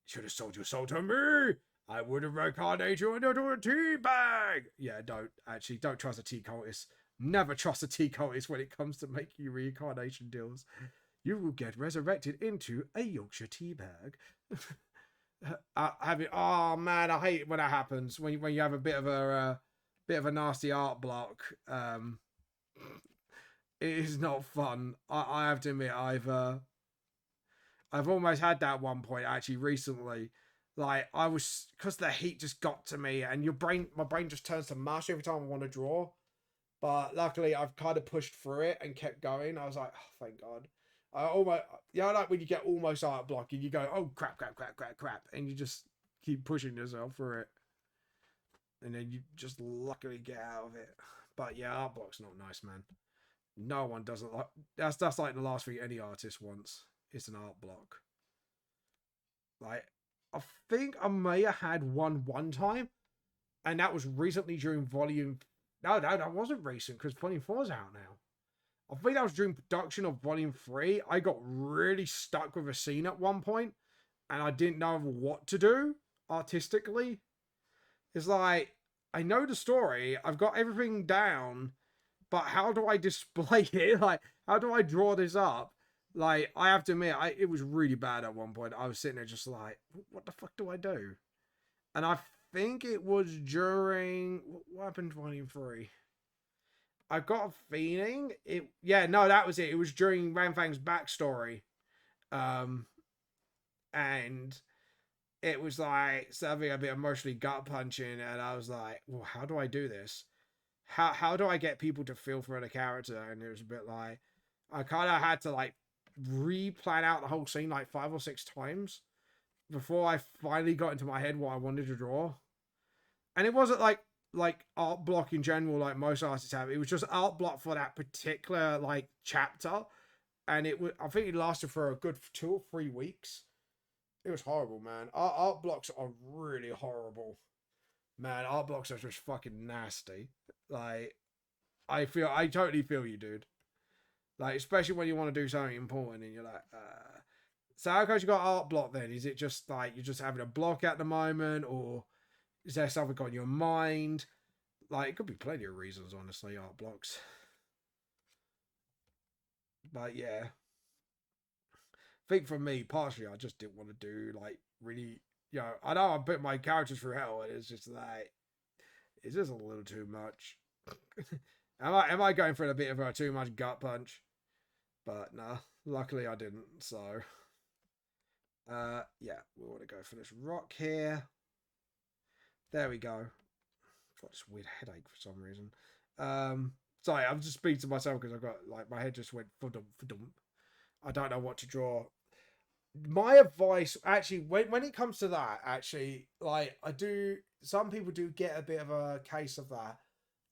Should have sold your soul to me. I would have reincarnated you into a tea bag. Yeah, don't trust a tea cultist. Never trust a tea cultist when it comes to making reincarnation deals. You will get resurrected into a Yorkshire tea bag. Oh man, I hate it when that happens. When you have a bit of a nasty art block. It is not fun. I have to admit, I've almost had that at one point actually recently. Like I was, because the heat just got to me, and my brain just turns to mush every time I want to draw. But luckily, I've kind of pushed through it and kept going. I was like, oh, thank God. I almost, like when you get almost art block and you go, oh crap, and you just keep pushing yourself through it, and then you just luckily get out of it. But yeah, art block's not nice, man. No one doesn't like that's like the last thing any artist wants. It's an art block. Like I think I may have had one time, and that was recently during volume. No, that wasn't recent because volume 4's out now. I think that was during production of volume 3. I got really stuck with a scene at one point, and I didn't know what to do artistically. It's like I know the story, I've got everything down, but how do I display it? Like, how do I draw this up? Like, I have to admit, it was really bad at one point. I was sitting there just like, what the fuck do I do? And I think it was during, what happened to Volume 3? I got a feeling that was it. It was during Ranfang's backstory. And it was like something a bit emotionally gut punching, and I was like, well, how do I do this? How do I get people to feel for the character? And it was a bit like I kind of had to like re-plan out the whole scene like 5 or 6 times before I finally got into my head what I wanted to draw. And it wasn't like art block in general like most artists have. It was just art block for that particular like chapter, and I think it lasted for a good 2 or 3 weeks. It was horrible, man. Art blocks are really horrible. Man, art blocks are just fucking nasty. Like, I totally feel you, dude. Like, especially when you want to do something important and you're like, So how come you got art block then? Is it just like you're just having a block at the moment, or is there something on your mind? Like, it could be plenty of reasons, honestly, art blocks. But yeah. I think for me, partially, I just didn't want to do, like, really, I know I put my characters through hell, and it's just like, it's just a little too much. Am I going for a bit of a too much gut punch? But nah, luckily I didn't. So, yeah, we want to go for this rock here. There we go. I've got this weird headache for some reason. Sorry, I'm just speaking to myself because I've got like my head just went fudump. I don't know what to draw. My advice, actually, when it comes to that, actually, like some people do get a bit of a case of that,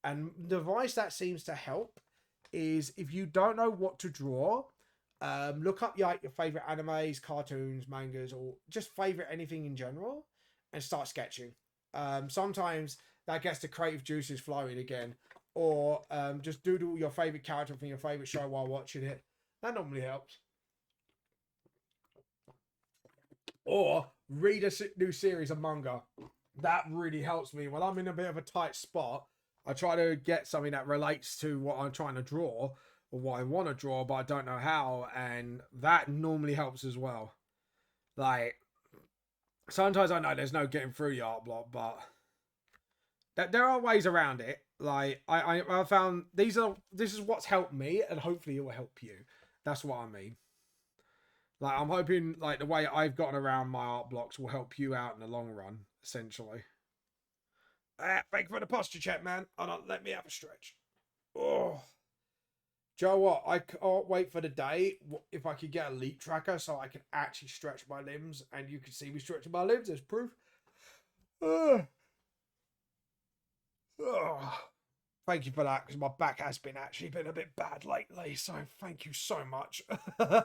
and the advice that seems to help is if you don't know what to draw, look up your favorite animes, cartoons, mangas, or just favorite anything in general, and start sketching. Sometimes that gets the creative juices flowing again, or just doodle your favorite character from your favorite show while watching it. That normally helps. Or read a new series of manga. That really helps me when I'm in a bit of a tight spot. I try to get something that relates to what I'm trying to draw or what I want to draw, but I don't know how, and that normally helps as well. Like, sometimes I know there's no getting through the art block, but there are ways around it. Like, I found this is what's helped me, and hopefully it will help you. That's what I mean. Like, I'm hoping like the way I've gotten around my art blocks will help you out in the long run, essentially. Thank you for the posture check, man. Hold on, let me have a stretch. Oh, Do you know what? I can't wait for the day if I could get a leap tracker so I can actually stretch my limbs and you can see me stretching my limbs as proof. Ugh. Ugh. Thank you for that because my back has been actually been a bit bad lately. So thank you so much. I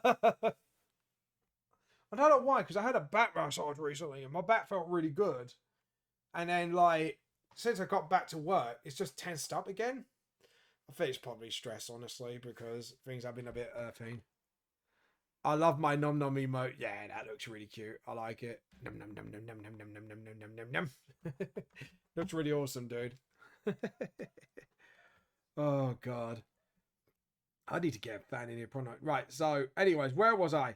don't know why, because I had a back massage recently and my back felt really good. And then, like, since I got back to work, it's just tensed up again. I think it's probably stress, honestly, because things have been a bit earthy. I love my nom nom emote. Yeah, that looks really cute. I like it. Nom nom nom nom nom nom nom nom nom nom nom nom nom. Looks really awesome, dude. Oh god. I need to get a fan in here, probably. Right, so anyways, where was I?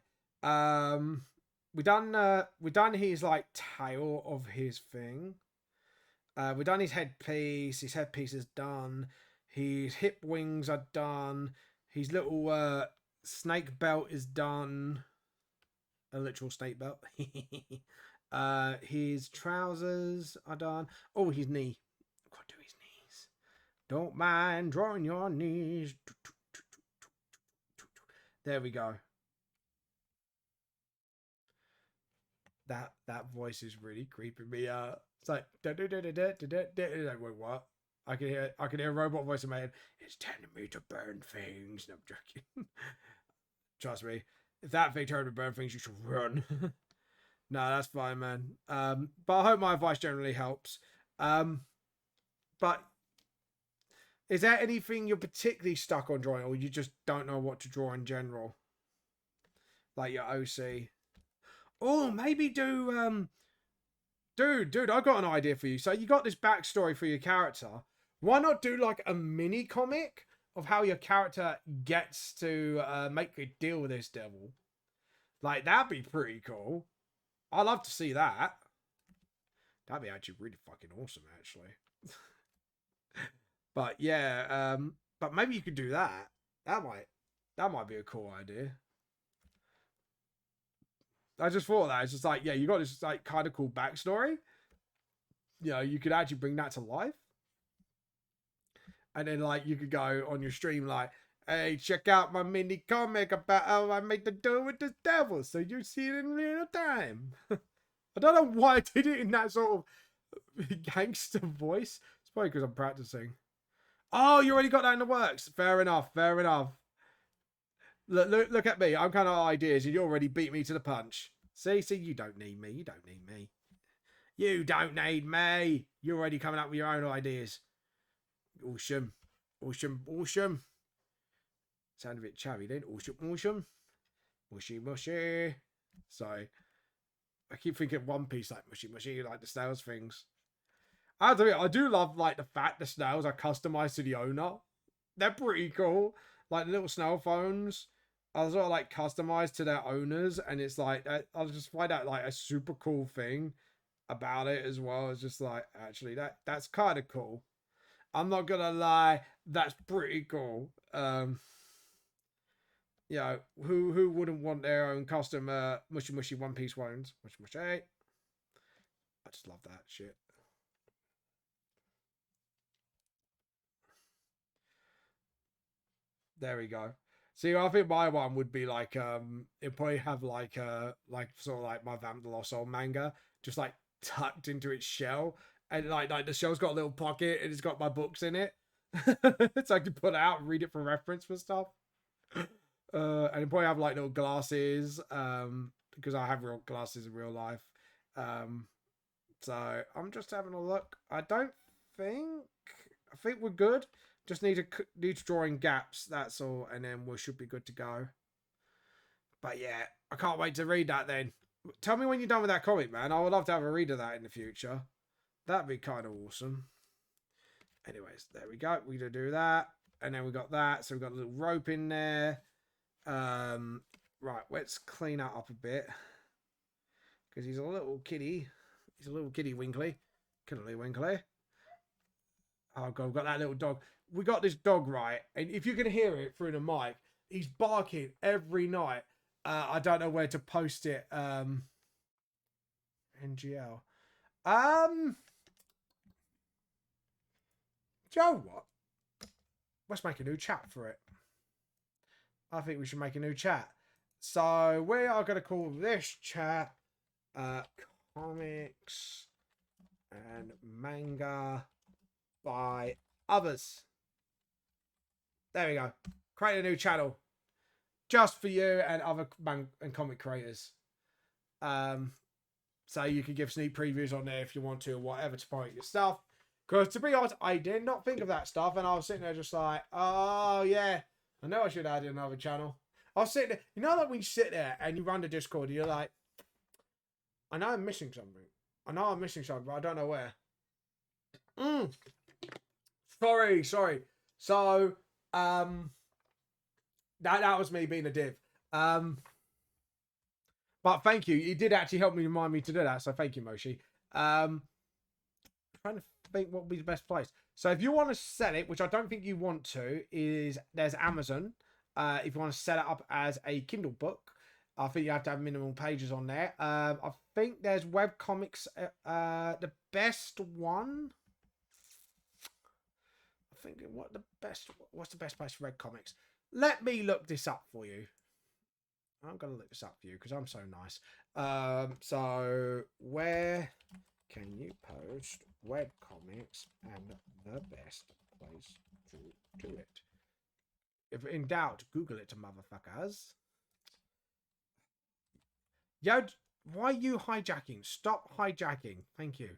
We done his like tail of his thing. We done his headpiece. His headpiece is done. His hip wings are done. His little snake belt is done. A literal snake belt. His trousers are done. Oh, his knee. I've got to do his knees. Don't mind drawing your knees. There we go. That voice is really creeping me out. It's like wait, what? I can hear a robot voice in my head. It's telling me to burn things. No, I'm joking. Trust me. If that thing told me to burn things, you should run. No, that's fine, man. But I hope my advice generally helps. But is there anything you're particularly stuck on drawing, or you just don't know what to draw in general? Like your OC. Oh, maybe do dude, I got an idea for you. So you got this backstory for your character. Why not do like a mini comic of how your character gets to make a deal with this devil? Like that'd be pretty cool. I'd love to see that. That'd be actually really fucking awesome, actually. But yeah, but maybe you could do that. That might be a cool idea. I just thought that it's just like, yeah, you got this like kind of cool backstory. You know, you could actually bring that to life. And then like you could go on your stream like, hey, check out my mini comic about how I made the deal with the devil, so you see it in real time. I don't know why I did it in that sort of gangster voice. It's probably because I'm practicing. Oh, you already got that in the works. Fair enough. Fair enough. Look at me. I'm kind of ideas, and you already beat me to the punch. See, you don't need me. You don't need me. You don't need me. You're already coming up with your own ideas. Awesome. Awesome. Awesome. Sound a bit chavvy then. Awesome. Awesome. Mushy. Mushy. So, I keep thinking One Piece like mushy. Mushy, like the snails things. I do love like the fact the snails are customized to the owner. They're pretty cool. Like the little snail phones are sort of like customized to their owners, and it's like I'll just find out like a super cool thing about it as well. It's just like actually that's kind of cool. I'm not gonna lie, that's pretty cool. You know, who wouldn't want their own custom mushy mushy One Piece ones? Mushy mushy. I just love that shit. There we go. See, I think my one would be like it'd probably have like sort of like my Vandelosol manga, just like tucked into its shell. And like the shell's got a little pocket and it's got my books in it. So I can put it out and read it for reference for stuff. And it'd probably have like little glasses, because I have real glasses in real life. So I'm just having a look. I think we're good. Just need to draw in gaps. That's all, and then we should be good to go. But yeah, I can't wait to read that. Then tell me when you're done with that comic, man. I would love to have a read of that in the future. That'd be kind of awesome. Anyways, there we go. We're gonna do that, and then we got that. So we got a little rope in there. Right, let's clean that up a bit because he's a little kitty. He's a little kitty winkly. Cuddly winkly. Oh god, we've got that little dog. We got this dog, right, and if you can hear it through the mic, he's barking every night. I don't know where to post it. NGL. Joe, what? Let's make a new chat for it. I think we should make a new chat. So we are going to call this chat comics and manga by others. There we go. Create a new channel just for you and other and comic creators. So you can give sneak previews on there if you want to, or whatever, to promote your stuff. Because to be honest, I did not think of that stuff, and I was sitting there just like, oh yeah, I know I should add another channel. I was sitting there, you know, like when you sit there and you run the Discord, and you're like, I know I'm missing something. I know I'm missing something, but I don't know where. Sorry. So, that was me being a div. But thank you. You did actually help me remind me to do that, so thank you, Moshi. Trying to think what would be the best place. So if you want to sell it, which I don't think you want to, there's Amazon. If you want to set it up as a Kindle book, I think you have to have minimum pages on there. I think there's webcomics. The best one. I think what's the best place for webcomics? Let me look this up for you. I'm gonna look this up for you because I'm so nice. So where can you post webcomics and the best place to do it? If in doubt, Google it, motherfuckers. Yo, why are you hijacking? Stop hijacking. Thank you.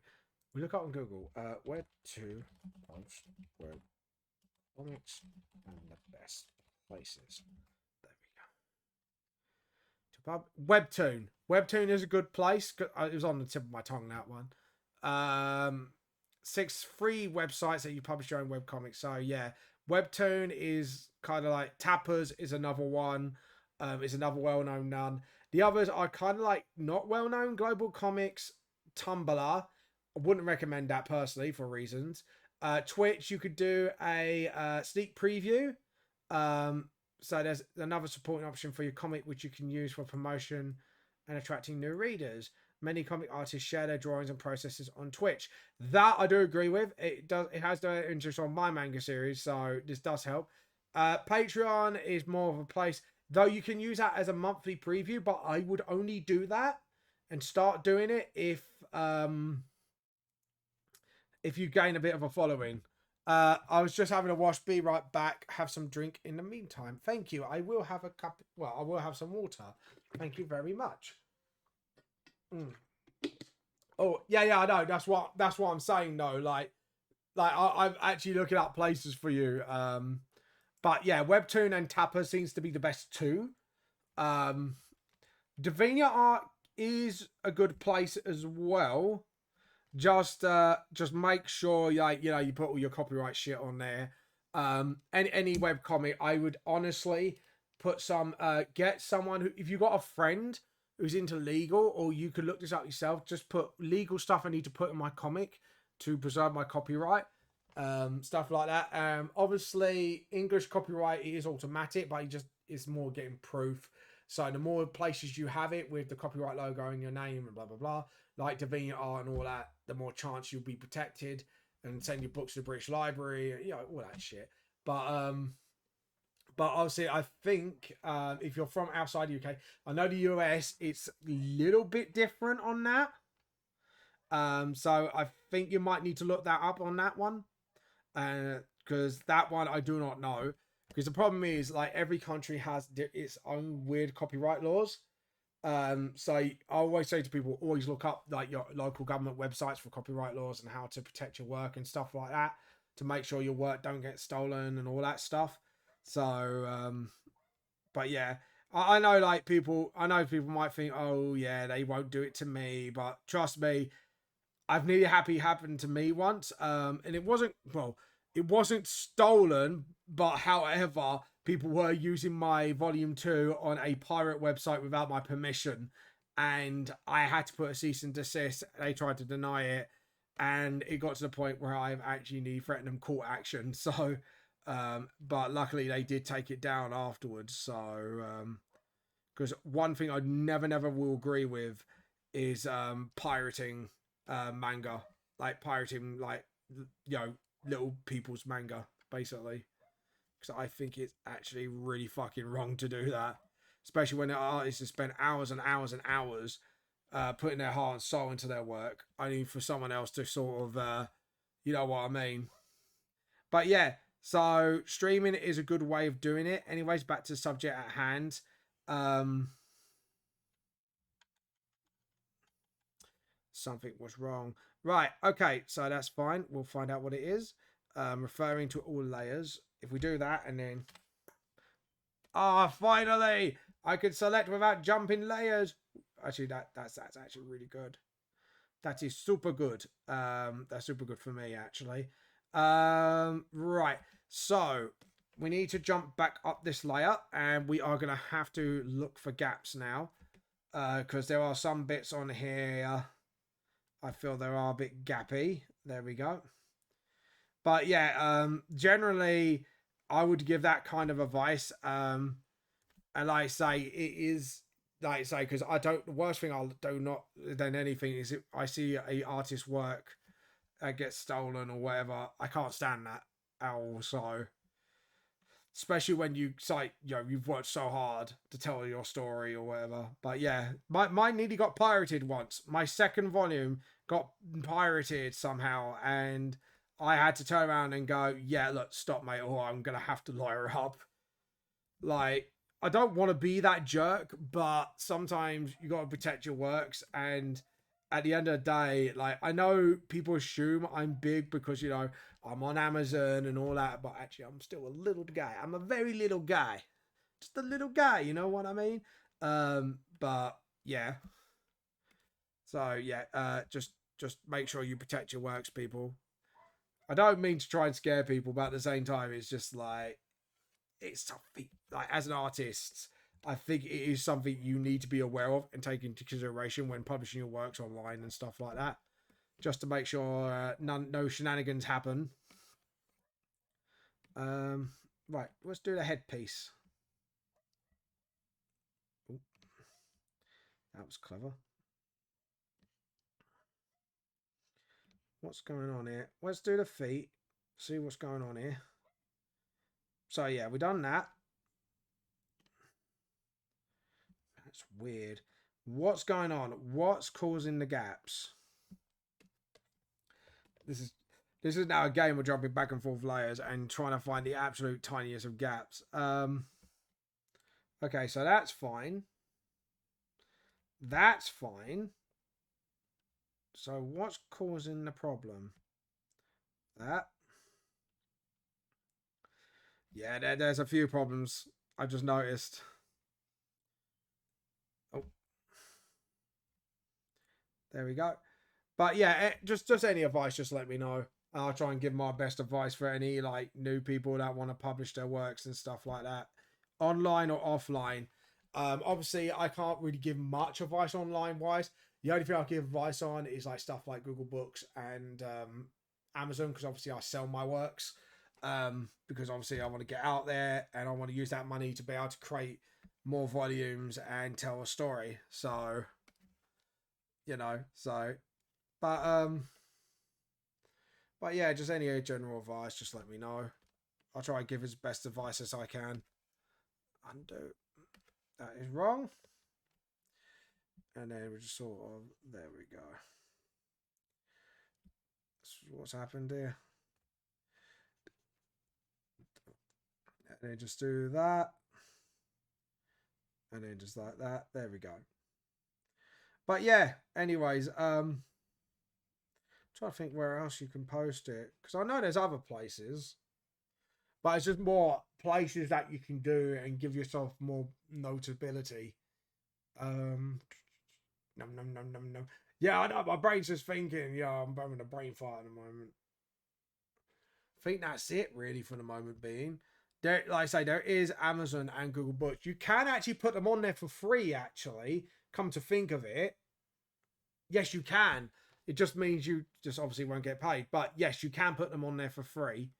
We look up on Google. Where to post webcomics and the best places. There we go. Webtoon. Webtoon is a good place. It was on the tip of my tongue, that one. 6 free websites that you publish your own webcomics. So yeah, Webtoon is kind of like Tappers is another one. Is another well-known one. The others are kind of like not well-known. Global Comics, Tumblr. I wouldn't recommend that personally for reasons. Twitch, you could do a sneak preview. So there's another supporting option for your comic, which you can use for promotion and attracting new readers. Many comic artists share their drawings and processes on Twitch. That I do agree with. It has the interest on my manga series, so this does help. Patreon is more of a place, though you can use that as a monthly preview, but I would only do that and start doing it if you gain a bit of a following. I was just having a wash. Be right back. Have some drink in the meantime. Thank you. I will have a cup. Well, I will have some water. Thank you very much. Oh yeah, I know. That's what I'm saying though. Like I'm actually looking up places for you. But yeah, Webtoon and Tapper seems to be the best two. Davina Art is a good place as well. Just make sure you put all your copyright shit on there. Any webcomic, I would honestly put some get someone who, if you got a friend who's into legal, or you could look this up yourself, just put legal stuff I need to put in my comic to preserve my copyright. Stuff like that. Obviously English copyright is automatic, but it's more getting proof. So the more places you have it with the copyright logo in your name and blah blah blah, like Davina Art and all that, the more chance you'll be protected and send your books to the British Library, all that shit. But obviously I think if you're from outside the UK, I know the US, it's a little bit different on that. So I think you might need to look that up on that one. Because that one I do not know. Because the problem is, like, every country has its own weird copyright laws. So I always say to people, always look up like your local government websites for copyright laws and how to protect your work and stuff like that to make sure your work don't get stolen and all that stuff. So, but yeah, I know like people might think, oh yeah, they won't do it to me, but trust me, I've nearly happened to me once. And it wasn't stolen, but however, people were using my volume 2 on a pirate website without my permission, and I had to put a cease and desist. They tried to deny it, and it got to the point where I actually need threatened them court action. So, but luckily they did take it down afterwards. So, because one thing I never will agree with is pirating manga, like pirating, like little people's manga, basically. because I think it's actually really fucking wrong to do that, especially when the artists have spent hours and hours and hours putting their heart and soul into their work, only for someone else to sort of, you know what I mean. But yeah, so streaming is a good way of doing it. Anyways, back to the subject at hand. Something was wrong. Right, okay, so that's fine. We'll find out what it is. Referring to all layers. If we do that and then... finally! I can select without jumping layers. Actually, that's actually really good. That is super good. That's super good for me, actually. Right, so we need to jump back up this layer, and we are going to have to look for gaps now, because there are some bits on here I feel there are a bit gappy. There we go. But yeah, generally I would give that kind of advice. And like I say, it is like I say, because I don't, the worst thing I'll do not than anything is if I see a artist's work gets stolen or whatever. I can't stand that at all. So especially when you say, you know, you've worked so hard to tell your story or whatever. But yeah, mine nearly got pirated once. My second volume got pirated somehow, and I had to turn around and go, yeah, look, stop, mate, or I'm gonna have to lawyer up. Like, I don't want to be that jerk, but sometimes you got to protect your works. And at the end of the day, like, I know people assume I'm big because, you know, I'm on Amazon and all that, but actually I'm still a little guy. I'm a very little guy. Just a little guy, you know what I mean? But yeah. So yeah, just make sure you protect your works, people. I don't mean to try and scare people, but at the same time, it's just like, it's something, like, as an artist, I think it is something you need to be aware of and take into consideration when publishing your works online and stuff like that, just to make sure no shenanigans happen. Right, let's do the headpiece. Ooh, that was clever. What's going on here? Let's do the feet. See what's going on here. So yeah, we done that. That's weird. What's going on? What's causing the gaps? This is now a game of jumping back and forth layers and trying to find the absolute tiniest of gaps. Okay, so that's fine. That's fine. So what's causing the problem? That. Yeah, there's a few problems I just noticed. Oh. There we go. But yeah, just any advice, just let me know. I'll try and give my best advice for any like new people that want to publish their works and stuff like that, online or offline. Obviously, I can't really give much advice online wise. The only thing I'll give advice on is like stuff like Google Books and Amazon, because obviously I sell my works. Because obviously I want to get out there and I want to use that money to be able to create more volumes and tell a story. So, you know, so, but yeah, just any general advice, just let me know. I'll try and give as best advice as I can. Undo. That is wrong. And then we just sort of, there we go. That's what's happened here. And then just do that. And then just like that. There we go. But yeah, anyways, trying to think where else you can post it. Because I know there's other places. But it's just more places that you can do and give yourself more notability. Num. Yeah, I know. My brain's just thinking. Yeah, I'm having a brain fart at the moment. I think that's it really for the moment being. There, like I say, there is Amazon and Google Books. You can actually put them on there for free. Actually, come to think of it, yes, you can. It just means you just obviously won't get paid. But yes, you can put them on there for free.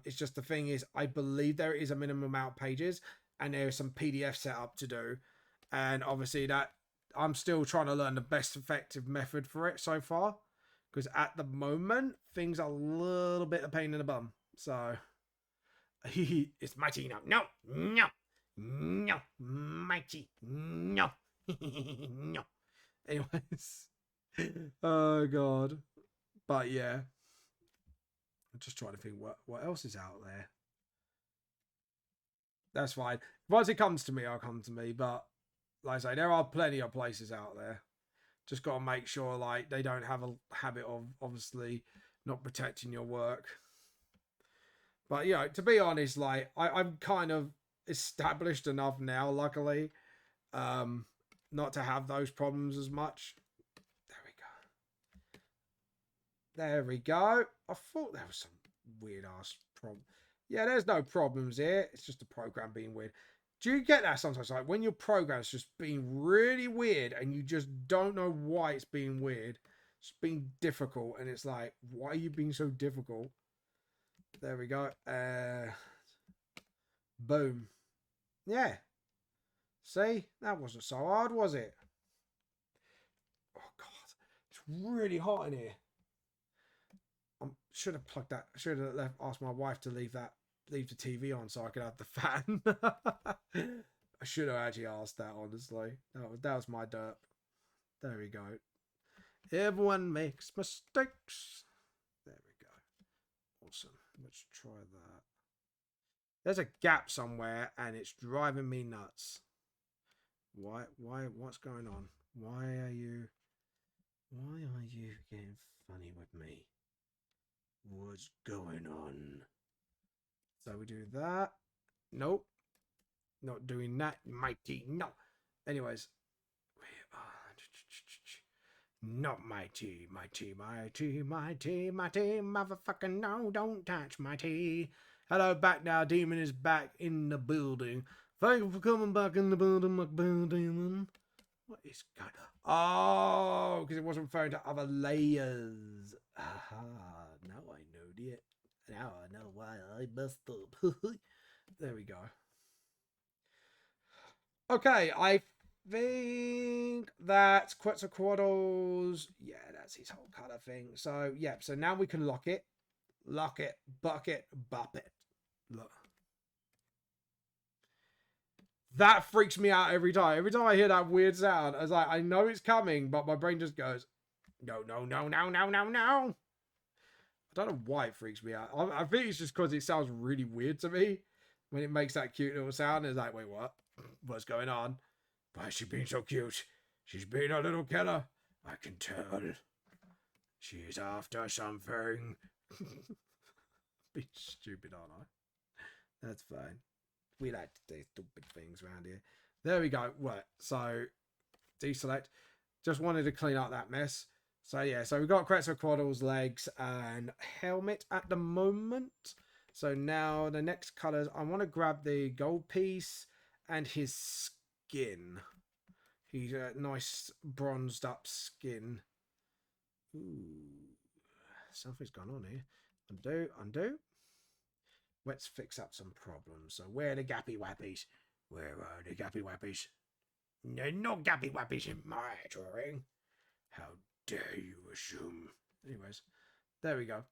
It's just the thing is, I believe there is a minimum amount of pages, and there is some PDF setup to do, and obviously that I'm still trying to learn the best effective method for it so far, because at the moment things are a little bit of pain in the bum. So It's mighty now. No, no, no, mighty, no, no. Anyways, oh god, but yeah, I'm just trying to think what else is out there. That's fine. Once it comes to me, I'll come to me. But like I say, there are plenty of places out there. Just got to make sure like they don't have a habit of obviously not protecting your work. But you know, to be honest, like I'm kind of established enough now, luckily, not to have those problems as much. There we go. There we go. I thought there was some weird ass problem. Yeah, there's no problems here. It's just the program being weird. Do you get that sometimes? Like when your program's just being really weird and you just don't know why it's being weird. It's being difficult and it's like, why are you being so difficult? There we go. Boom. Yeah. See? That wasn't so hard, was it? Oh, God. It's really hot in here. I should have plugged that. I should have asked my wife to leave the TV on so I could have the fan. I should have actually asked that, honestly. That was my derp. There we go. Everyone makes mistakes. There we go. Awesome. Let's try that. There's a gap somewhere and it's driving me nuts. Why, what's going on? Why are you getting funny with me? What's going on? So we do that. Nope. Not doing that, mighty. No. Anyways. Not mighty, motherfucker. No, don't touch my tea. Hello, back now. Demon is back in the building. Thank you for coming back in the building, my demon. What is going on? Oh, because it wasn't referring to other layers. Aha. Now I know it. Now I know why I messed up. There we go. Okay, I think that's Quetzalcoatl's. Yeah, that's his whole color thing. So, yeah, so now we can lock it. Lock it, bucket, bop it. Look. That freaks me out every time. Every time I hear that weird sound, I was like, I know it's coming, but my brain just goes, no, no, no, no, no, no, no. I don't know why it freaks me out. I think it's just because it sounds really weird to me when it makes that cute little sound. It's like, wait, what? What's going on? Why is she being so cute? She's being a little killer. I can tell. She's after something. Be stupid, aren't I? That's fine. We like to do stupid things around here. There we go. Right. So, deselect. Just wanted to clean up that mess. So, yeah. So, we've got Quetzalcoatl's legs and helmet at the moment. So, now the next colors. I want to grab the gold piece and his skin. He's a nice bronzed up skin. Ooh. Something's gone on here. Undo. Let's fix up some problems. So where are the gappy wappies? Where are the gappy wappies? No, no gappy wappies in my drawing. How dare you assume? Anyways, there we go.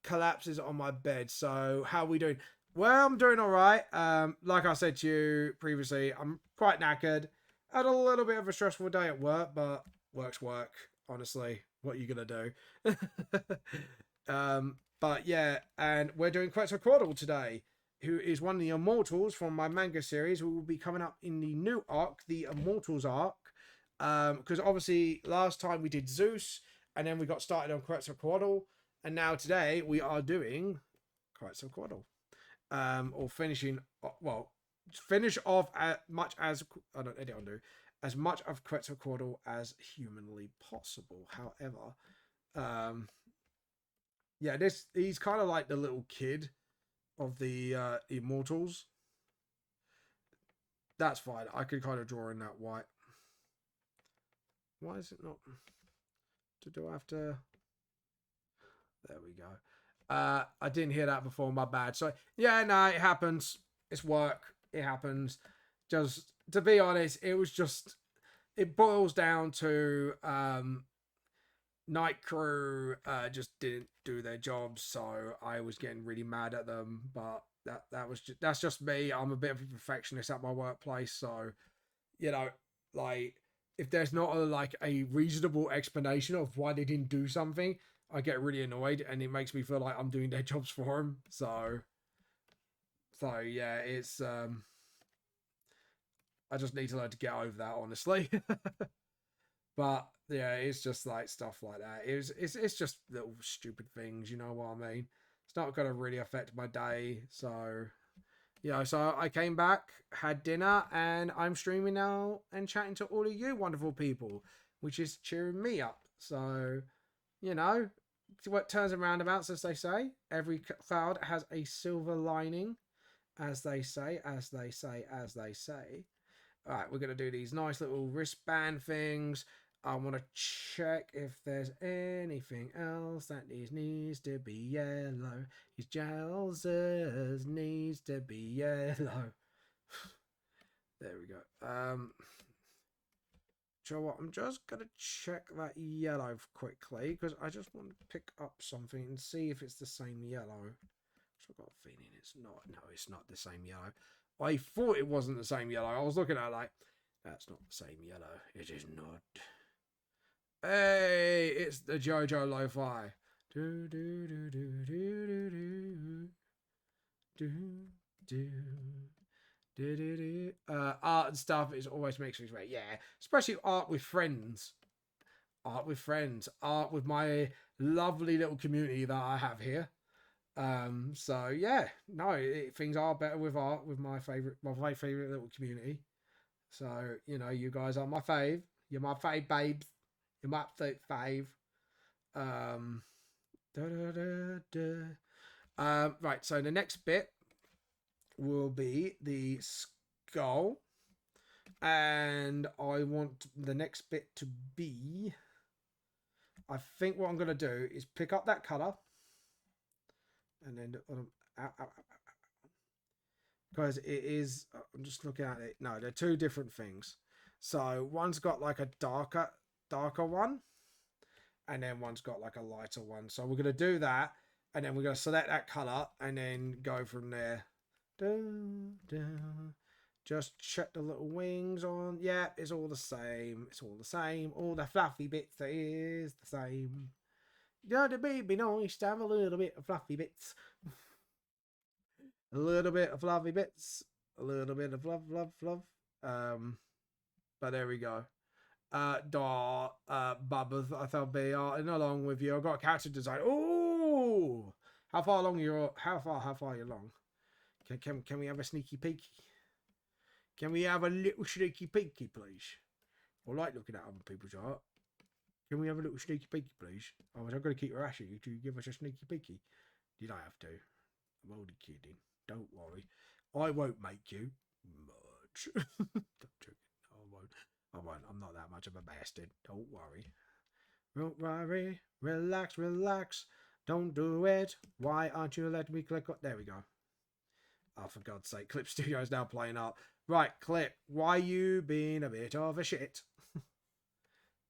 Collapses on my bed. So how are we doing? Well, I'm doing all right. Like I said to you previously, I'm quite knackered. Had a little bit of a stressful day at work, but work's work. Honestly, what are you gonna do? But yeah, and we're doing Quetzalcoatl today, who is one of the Immortals from my manga series, who will be coming up in the new arc, the Immortals arc. Because obviously last time we did Zeus, and then we got started on Quetzalcoatl, and now today we are doing Quetzalcoatl. Or finishing, well, finish off as much as, I don't edit undo, as much of Quetzalcoatl as humanly possible. However, yeah, he's kind of like the little kid of the Immortals. That's fine. I could kind of draw in that white. Why is it not? Do I have to? There we go. I didn't hear that before. My bad. So yeah, no, it happens. It's work. It happens. Just to be honest, it boils down to night crew just didn't do their jobs, so I was getting really mad at them. But that's just me. I'm a bit of a perfectionist at my workplace, so you know, like if there's not a reasonable explanation of why they didn't do something, I get really annoyed, and it makes me feel like I'm doing their jobs for them. So yeah, it's I just need to learn to get over that, honestly. But yeah, it's just like stuff like that. It's just little stupid things, you know what I mean? It's not gonna really affect my day. So so I came back, had dinner, and I'm streaming now and chatting to all of you wonderful people, which is cheering me up. So, you know, what turns and roundabouts, as they say. Every cloud has a silver lining, as they say, as they say, as they say. All right, we're going to do these nice little wristband things. I want to check if there's anything else that needs to be yellow. His trousers needs to be yellow. There we go. Do you know what? I'm just going to check that yellow quickly because I just want to pick up something and see if it's the same yellow. I've got a feeling it's not. No, it's not the same yellow. I thought it wasn't the same yellow. I was looking at it like, that's not the same yellow. It is not. Hey, it's the JoJo Lo-Fi. Do do do do do do do do do do do. Art and stuff is always makes me sweat. Yeah, especially art with friends. Art with friends. Art with my lovely little community that I have here. So yeah, no, things are better with art with my favorite little community. So you guys are my fave. You're my fave babes. You're my absolute fave. Um, da, da, da, da. Right. So the next bit will be the skull, and I want the next bit to be. I think what I'm gonna do is pick up that color, and then because it is. I'm just looking at it. No, they're two different things. So one's got like a darker one, and then one's got like a lighter one. So we're gonna do that, and then we're gonna select that color, and then go from there. Dun, dun. Just check the little wings on. Yeah, it's all the same. It's all the same. All the fluffy bits is the same. The baby nice to have a little bit of fluffy bits. A little bit of fluffy bits. A little bit of fluff. But there we go. Bubba, I thought be arting along with you. I've got a character design. Oh, how far along you're? How far you're along? Can we have a sneaky peeky? Can we have a little sneaky peeky, please? I like looking at other people's art. Can we have a little sneaky peeky, please? Oh, I'm going to keep harassing you to give us a sneaky peeky. Did I have to? I'm only kidding. Don't worry. I won't make you much. I won't. I'm not that much of a bastard. Don't worry. Don't worry. Relax. Don't do it. Why aren't you letting me click on... There we go. Oh, for God's sake. Clip Studio is now playing up. Right, Clip. Why you being a bit of a shit?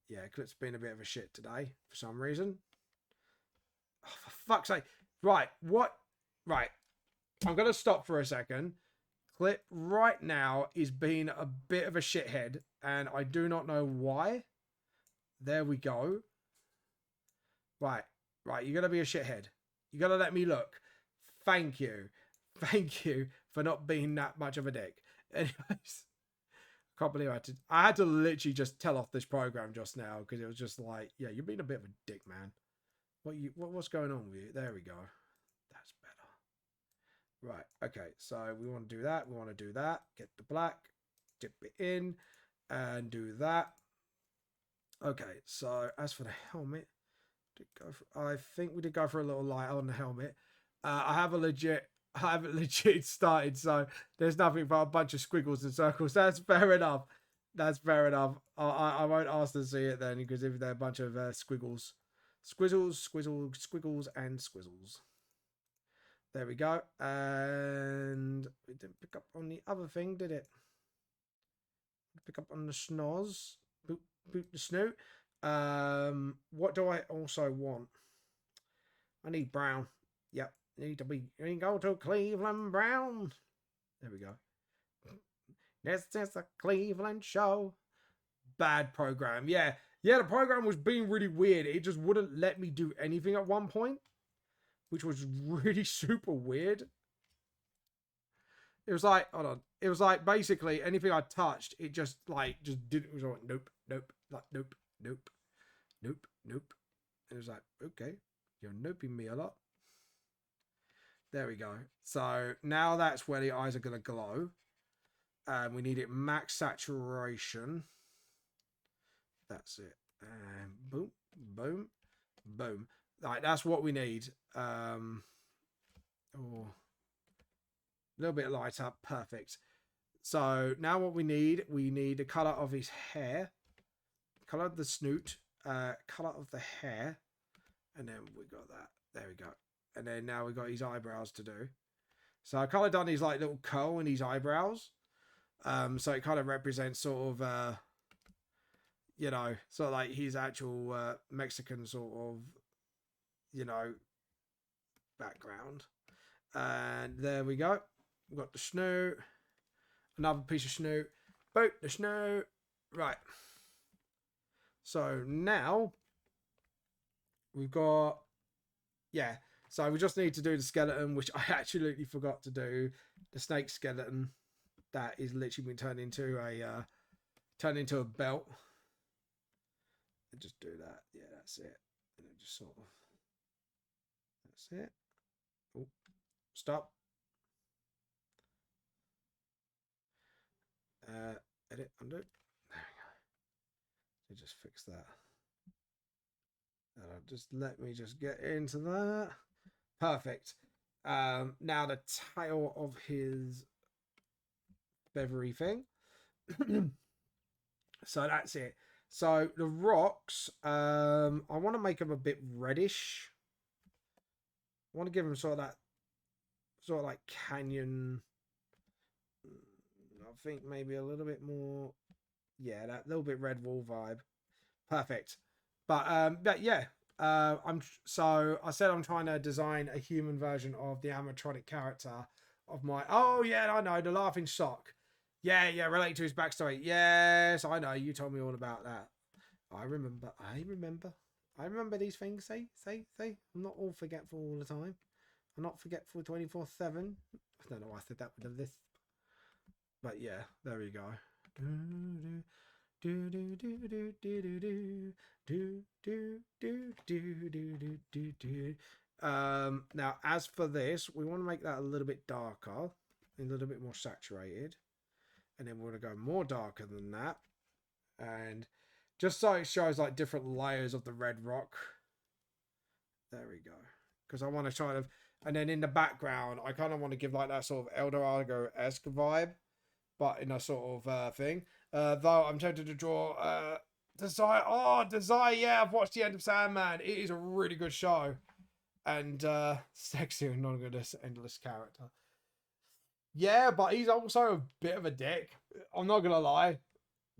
Yeah, Clip's been a bit of a shit today for some reason. Oh, for fuck's sake. Right, what? Right. I'm going to stop for a second. Clip right now is being a bit of a shithead, and I do not know why. There we go. Right. You're going to be a shithead. You got to let me look. Thank you for not being that much of a dick. Anyways, I can't believe I had to literally just tell off this program just now because it was just like, yeah, you're being a bit of a dick, man. What's going on with you? There we go. That's better. Right. Okay. So we want to do that. We want to do that. Get the black, dip it in, and do that. Okay. So as for the helmet, I think we did go for a little light on the helmet. I haven't legit started, so there's nothing but a bunch of squiggles and circles. That's fair enough. I won't ask to see it then, because if they're a bunch of squiggles, and squizzles. There we go. And we didn't pick up on the other thing, did it? Pick up on the schnoz. Boot the snoot. What do I also want? I need brown. Yep. Need to go to Cleveland Brown. There we go. This is a Cleveland show. Bad program. Yeah. Yeah, the program was being really weird. It just wouldn't let me do anything at one point, which was really super weird. It was like, hold on. It was like basically anything I touched, it just did. It was like nope, nope, like nope, nope, nope, nope. It was like, okay, you're noping me a lot. There we go. So now that's where the eyes are gonna glow. And we need it max saturation. That's it. And boom, boom, boom. Right, that's what we need. Oh, a little bit lighter. Perfect. So now what we need the color of his hair, color of the snoot, color of the hair, and then we got that. There we go. And then now we got his eyebrows to do. So I kind of done his like little curl in his eyebrows. So it kind of represents sort of, you know, sort of like his actual Mexican sort of, you know, background. And there we go. We've got the snoot. Another piece of snoot. Boot the snoot. Right. So now we've got, yeah. So we just need to do the skeleton, which I absolutely forgot to do. The snake skeleton that is literally been turned into a belt. And just do that. Yeah, that's it. And then just sort of, that's it. Oh, stop. Edit, undo. There we go. So just fix that. Just let me just get into that. Perfect. Now the tail of his feathery thing. So that's it. So the rocks, I want to make them a bit reddish. I want to give them sort of like canyon. I think maybe a little bit more. Yeah, that little bit red wall vibe. Perfect. But yeah, so I said I'm trying to design a human version of the animatronic character of my. Oh yeah, I know, the laughing sock. Yeah, related to his backstory. Yes, I know. You told me all about that. I remember. I remember these things. Say. I'm not all forgetful all the time. I'm not forgetful 24/7. I don't know why I said that with a lisp. But yeah, there we go. Now as for this, we want to make that a little bit darker, a little bit more saturated, and then we're going to go more darker than that, and just so it shows like different layers of the red rock. There we go. Because I want to try to, and then in the background I kind of want to give like that sort of Eldorado-esque vibe, but in a sort of thing. Though I'm tempted to draw Desire. Oh, Desire, yeah, I've watched the end of Sandman. It is a really good show. And sexy and endless character. Yeah, but he's also a bit of a dick. I'm not gonna lie.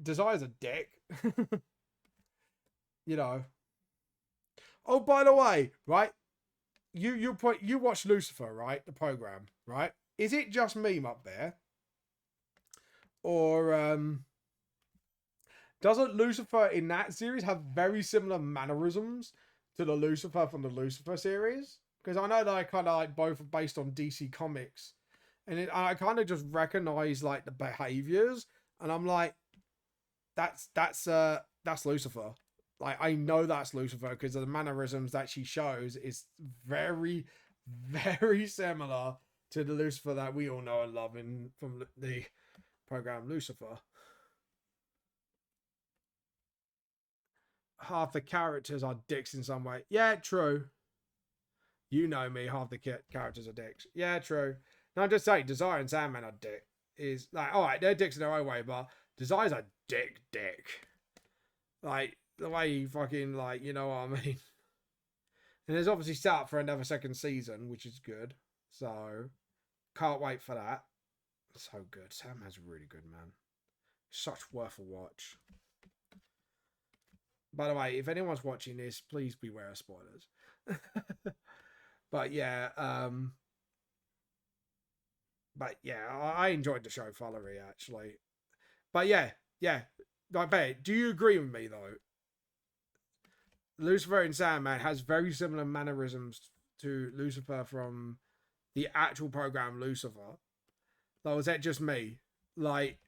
Desire's a dick. You know. Oh, by the way, right? You watch Lucifer, right? The program, right? Is it just meme up there? Or doesn't Lucifer in that series have very similar mannerisms to the Lucifer from the Lucifer series? Because I know they're kind of like both based on DC Comics, and I kind of just recognize like the behaviors, and I'm like, that's Lucifer. Like I know that's Lucifer because of the mannerisms that she shows is very, very similar to the Lucifer that we all know and love from the program Lucifer. Half the characters are dicks in some way. Yeah, true. You know me, half the characters are dicks. Yeah, true. No, I'm just saying, Desire and Sandman are dick. Is like, alright, they're dicks in their own way, but Desire's a dick. Like, the way he fucking, like, you know what I mean? And there's obviously set up for another second season, which is good. So, can't wait for that. So good. Sandman's really good, man. Such worth a watch. By the way, if anyone's watching this, please beware of spoilers. But yeah, I enjoyed the show thoroughly actually. But yeah. I bet. Do you agree with me though? Lucifer in Sandman has very similar mannerisms to Lucifer from the actual program Lucifer. Like, was that just me? Like,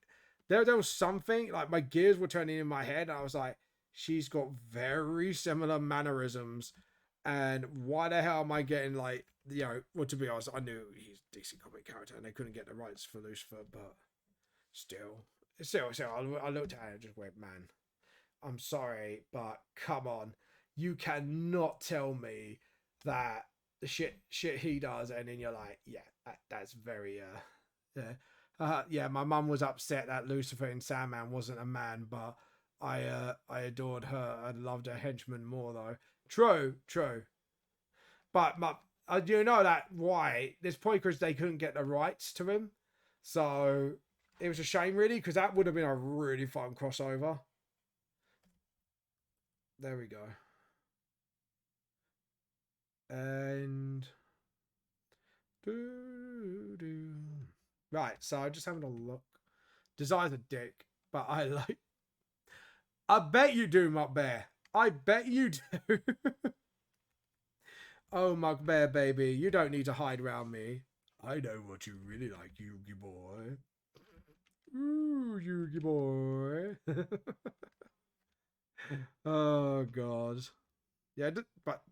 there was something, like, my gears were turning in my head. And I was like, she's got very similar mannerisms. And why the hell am I getting, like, well, to be honest, I knew he's a DC comic character and they couldn't get the rights for Lucifer, but still, I looked at it and just went, man, I'm sorry, but come on. You cannot tell me that the shit he does, and then you're like, yeah, that's very yeah. My mum was upset that Lucifer in Sandman wasn't a man, but I adored her. I loved her henchman more though. True. But you know that why? There's probably because they couldn't get the rights to him, so it was a shame really, because that would have been a really fun crossover. There we go. And right, so I'm just having a look. Design's a dick, but I like. I bet you do, Muckbear. I bet you do. Oh, Muckbear, baby, you don't need to hide around me. I know what you really like, Yugi boy. Ooh, Yugi boy. Oh God. Yeah, but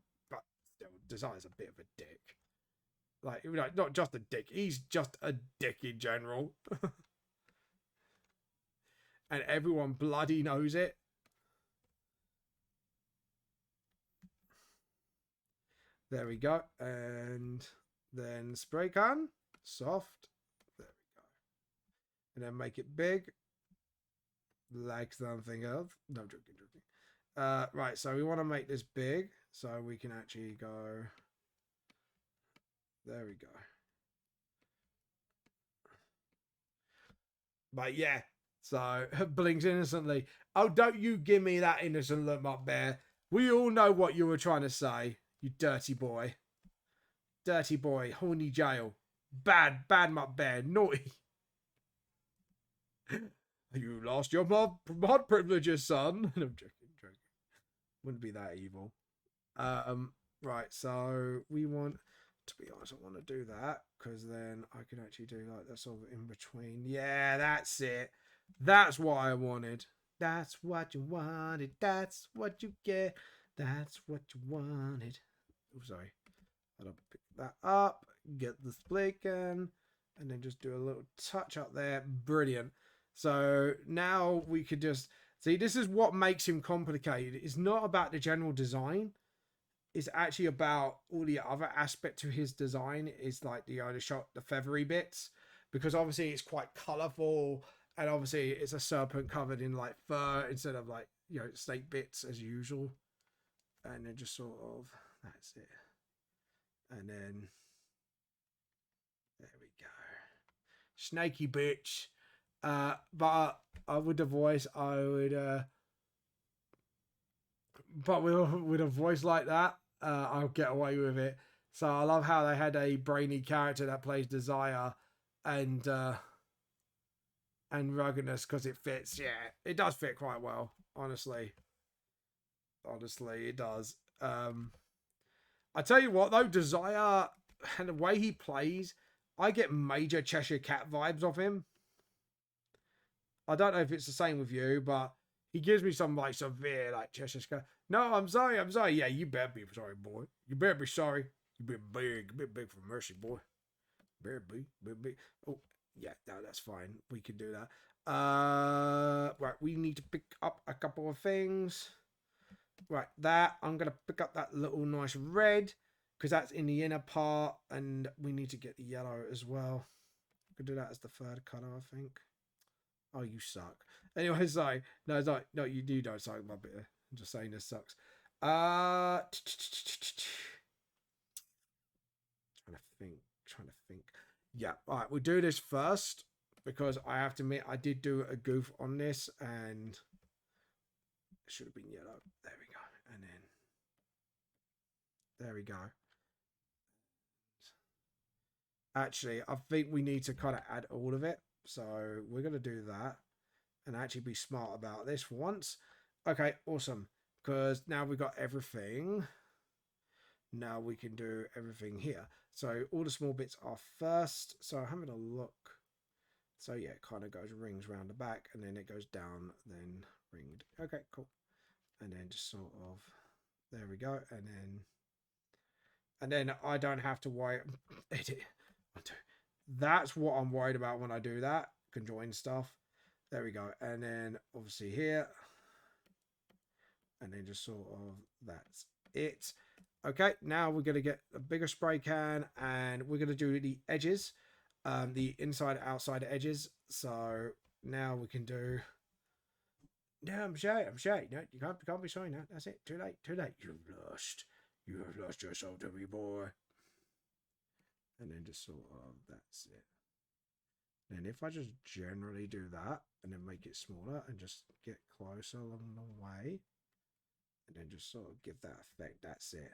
still, Design's a bit of a dick. Like, not just a dick. He's just a dick in general. And everyone bloody knows it. There we go. And then spray can. Soft. There we go. And then make it big. Like something else. No, joking. Right, so we want to make this big. So we can actually go... There we go. But yeah. So, blinks innocently. Oh, don't you give me that innocent look, Muckbear. We all know what you were trying to say. You dirty boy. Dirty boy. Horny jail. Bad Muckbear. Naughty. You lost your mod privileges, son. I'm joking. Wouldn't be that evil. Right, so we want, to be honest, I want to do that because then I can actually do like that sort of in between. Yeah, that's it. That's what I wanted. That's what you wanted. That's what you get. That's what you wanted. Oh, sorry. I'll pick that up, get the split gun, and then just do a little touch up there. Brilliant. So now we could just see, this is what makes him complicated. It's not about the general design. It's actually about all the other aspect to his design. Is like the feathery bits, because obviously it's quite colourful, and obviously it's a serpent covered in like fur instead of like snake bits as usual. And then just sort of, that's it. And then there we go. Snaky bitch. But with the voice, I would but with a voice like that, I'll get away with it. So I love how they had a brainy character that plays Desire and ruggedness, because it fits. Yeah, it does fit quite well, honestly. Honestly, it does. I tell you what though, Desire and the way he plays, I get major Cheshire Cat vibes off him. I don't know if it's the same with you, but he gives me some like severe like Cheshire Cat. No, I'm sorry. Yeah, you better be sorry, boy. You better be sorry. You a bit big for mercy, boy. Better be, big. Oh, yeah, no, that's fine. We can do that. Right, we need to pick up a couple of things. Right, I'm gonna pick up that little nice red because that's in the inner part, and we need to get the yellow as well. We could do that as the third color, I think. Oh, you suck. Anyway, sorry. No, it's not. No, you don't suck, my bit. I'm just saying this sucks. Trying to think. Yeah, all right, we'll do this first because I have to admit I did do a goof on this, and It should have been yellow. There we go. And then there we go. Actually, I think we need to kind of add all of it. So we're going to do that and actually be smart about this for once. Okay, awesome. Because now we've got everything. Now we can do everything here. So all the small bits are first. So having a look. So yeah, it kind of goes rings round the back and then it goes down, then ringed. Okay, cool. And then just sort of, there we go. And then I don't have to worry. Edit. That's what I'm worried about when I do that. Conjoin stuff. There we go. And then obviously here. And then just sort of, that's it. Okay, now we're going to get a bigger spray can and we're going to do the edges. The inside outside edges. So now we can do. No, I'm shy. No, you can't be sorry now. That's it. Too late. You've lost. You have lost yourself to me, boy. And then just sort of, that's it. And if I just generally do that and then make it smaller and just get closer along the way and then just sort of give that effect, that's it.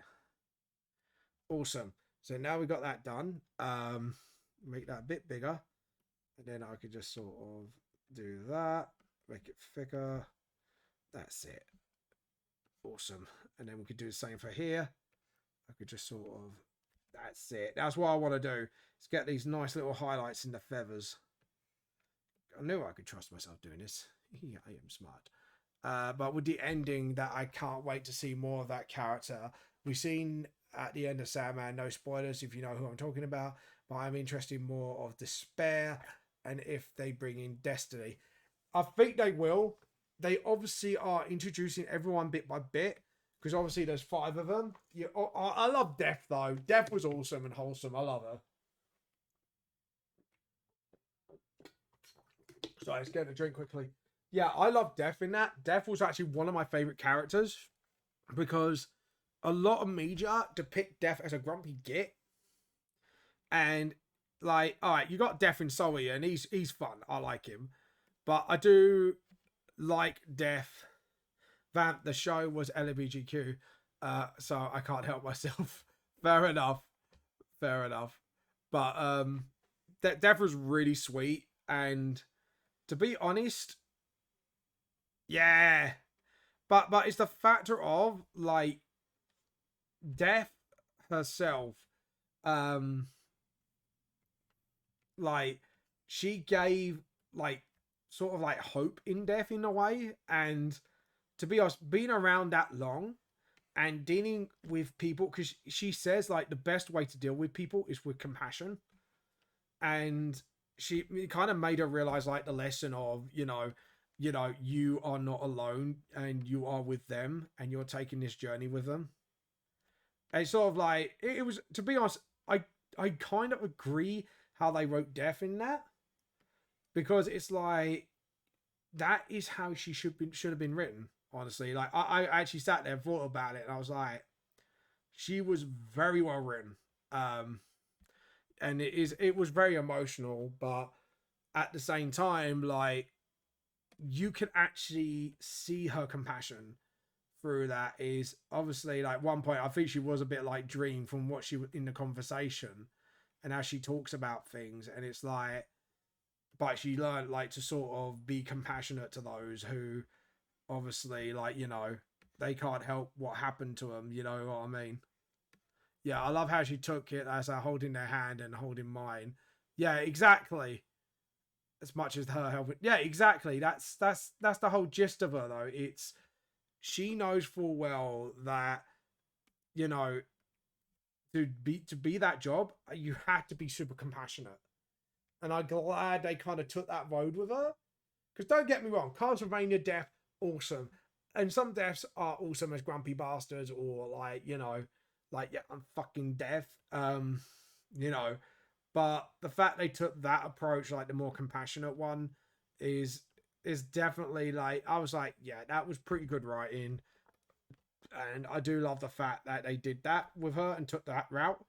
Awesome. So now we've got that done. Make that a bit bigger and then I could just sort of do that, make it thicker. That's it. Awesome. And then we could do the same for here. I could just sort of, that's it. That's what I want to do. Is get these nice little highlights in the feathers. I knew I could trust myself doing this. Yeah, I am smart. But with the ending, that I can't wait to see more of that character. We've seen at the end of Sandman, no spoilers if you know who I'm talking about, but I'm interested in more of Despair and if they bring in Destiny. I think they will. They obviously are introducing everyone bit by bit because obviously there's 5 of them. Yeah, I love Death though. Death was awesome and wholesome. I love her. Sorry, let's get a drink quickly. Yeah, I love Death in that. Death was actually one of my favorite characters because a lot of media depict Death as a grumpy git. And like, all right, you got Death in Sully and he's fun. I like him. But I do like Death. Vamp, the show was LGBTQ, so I can't help myself. Fair enough. But Death was really sweet, and to be honest, yeah. But it's the factor of like Death herself, like she gave like sort of like hope in Death in a way, and to be honest, being around that long and dealing with people, because she says like the best way to deal with people is with compassion, and it kind of made her realize like the lesson of you are not alone and you are with them and you're taking this journey with them. And it's sort of like it was, to be honest, I kind of agree how they wrote Death in that, because it's like that is how she should have been written. Honestly, like I actually sat there and thought about it, and I was like, she was very well written, and it was very emotional, but at the same time, like you can actually see her compassion through that. Is obviously like one point I think she was a bit like Dream from what she in the conversation, and as she talks about things, and it's like, but she learned like to sort of be compassionate to those who obviously like they can't help what happened to them, you know what I mean? Yeah, I love how she took it as a holding their hand and holding mine. Yeah, exactly. As much as her helping, yeah, exactly. That's the whole gist of her though. It's she knows full well that you know to be that job you had to be super compassionate, and I'm glad they kind of took that road with her. Because don't get me wrong, Castlevania Death, awesome. And some deaths are awesome as grumpy bastards or like, yeah, I'm fucking death. You know. But the fact they took that approach, like the more compassionate one, is definitely like I was like, yeah, that was pretty good writing. And I do love the fact that they did that with her and took that route.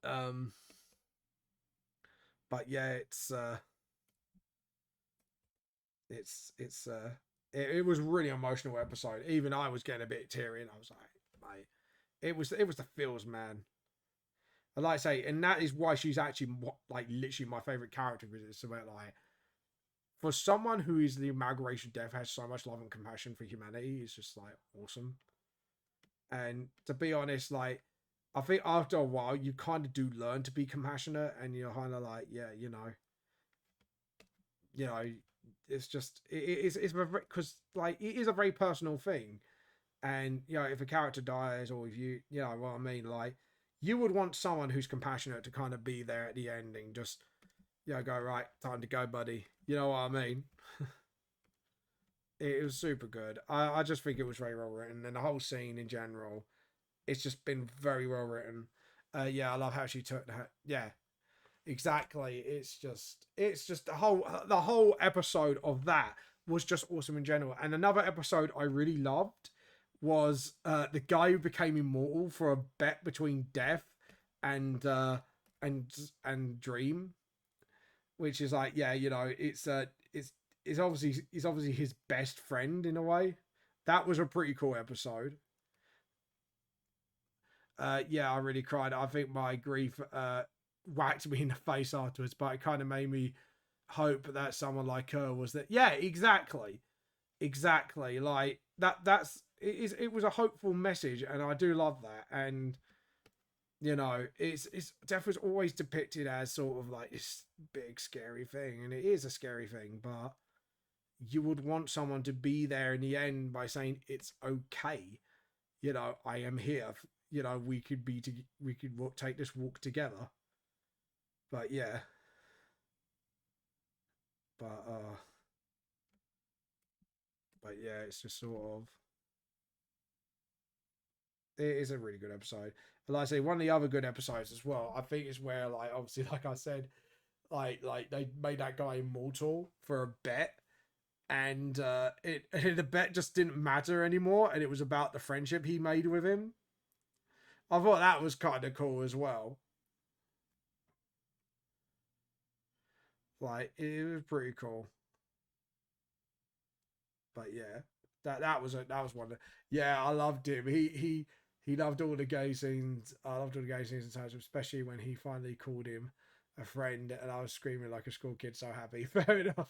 Um but yeah, it's it was a really emotional episode. Even I was getting a bit teary, and I was like, mate, it was the feels, man. And like I say, and that is why she's actually like literally my favorite character, because it's about like, for someone who is the amalgamation of death, has so much love and compassion for humanity, it's just like awesome. And to be honest, like, I think after a while you kind of do learn to be compassionate, and you're kind of like, yeah, you know, it's just it's because like it is a very personal thing, and if a character dies, or if you know what I mean, like, you would want someone who's compassionate to kind of be there at the ending, just go, right, time to go, buddy. You know what I mean? It was super good. I just think it was very well written, and the whole scene in general, it's just been very well written. Yeah, I love how she took that. Yeah, exactly. It's just the whole episode of that was just awesome in general. And another episode I really loved was the guy who became immortal for a bet between Death and and Dream, which is like, yeah, it's obviously his best friend in a way. That was a pretty cool episode. Yeah, I really cried. I think my grief whacked me in the face afterwards, but it kind of made me hope that someone like her was that. Yeah, exactly. Like it was a hopeful message, and I do love that. And it's death was always depicted as sort of like this big scary thing, and it is a scary thing, but you would want someone to be there in the end by saying it's okay. I am here. We could take this walk together. But yeah, but uh, but yeah, it's just sort of, it is a really good episode. And like I say, one of the other good episodes as well, I think, is where, like, obviously, like I said, like they made that guy immortal for a bet, and the bet just didn't matter anymore, and it was about the friendship he made with him. I thought that was kind of cool as well. Like, it was pretty cool. But yeah, that was one. Yeah, I loved him. He loved all the gay scenes. I loved all the gay scenes in Times, especially when he finally called him a friend, and I was screaming like a school kid, so happy. Fair enough.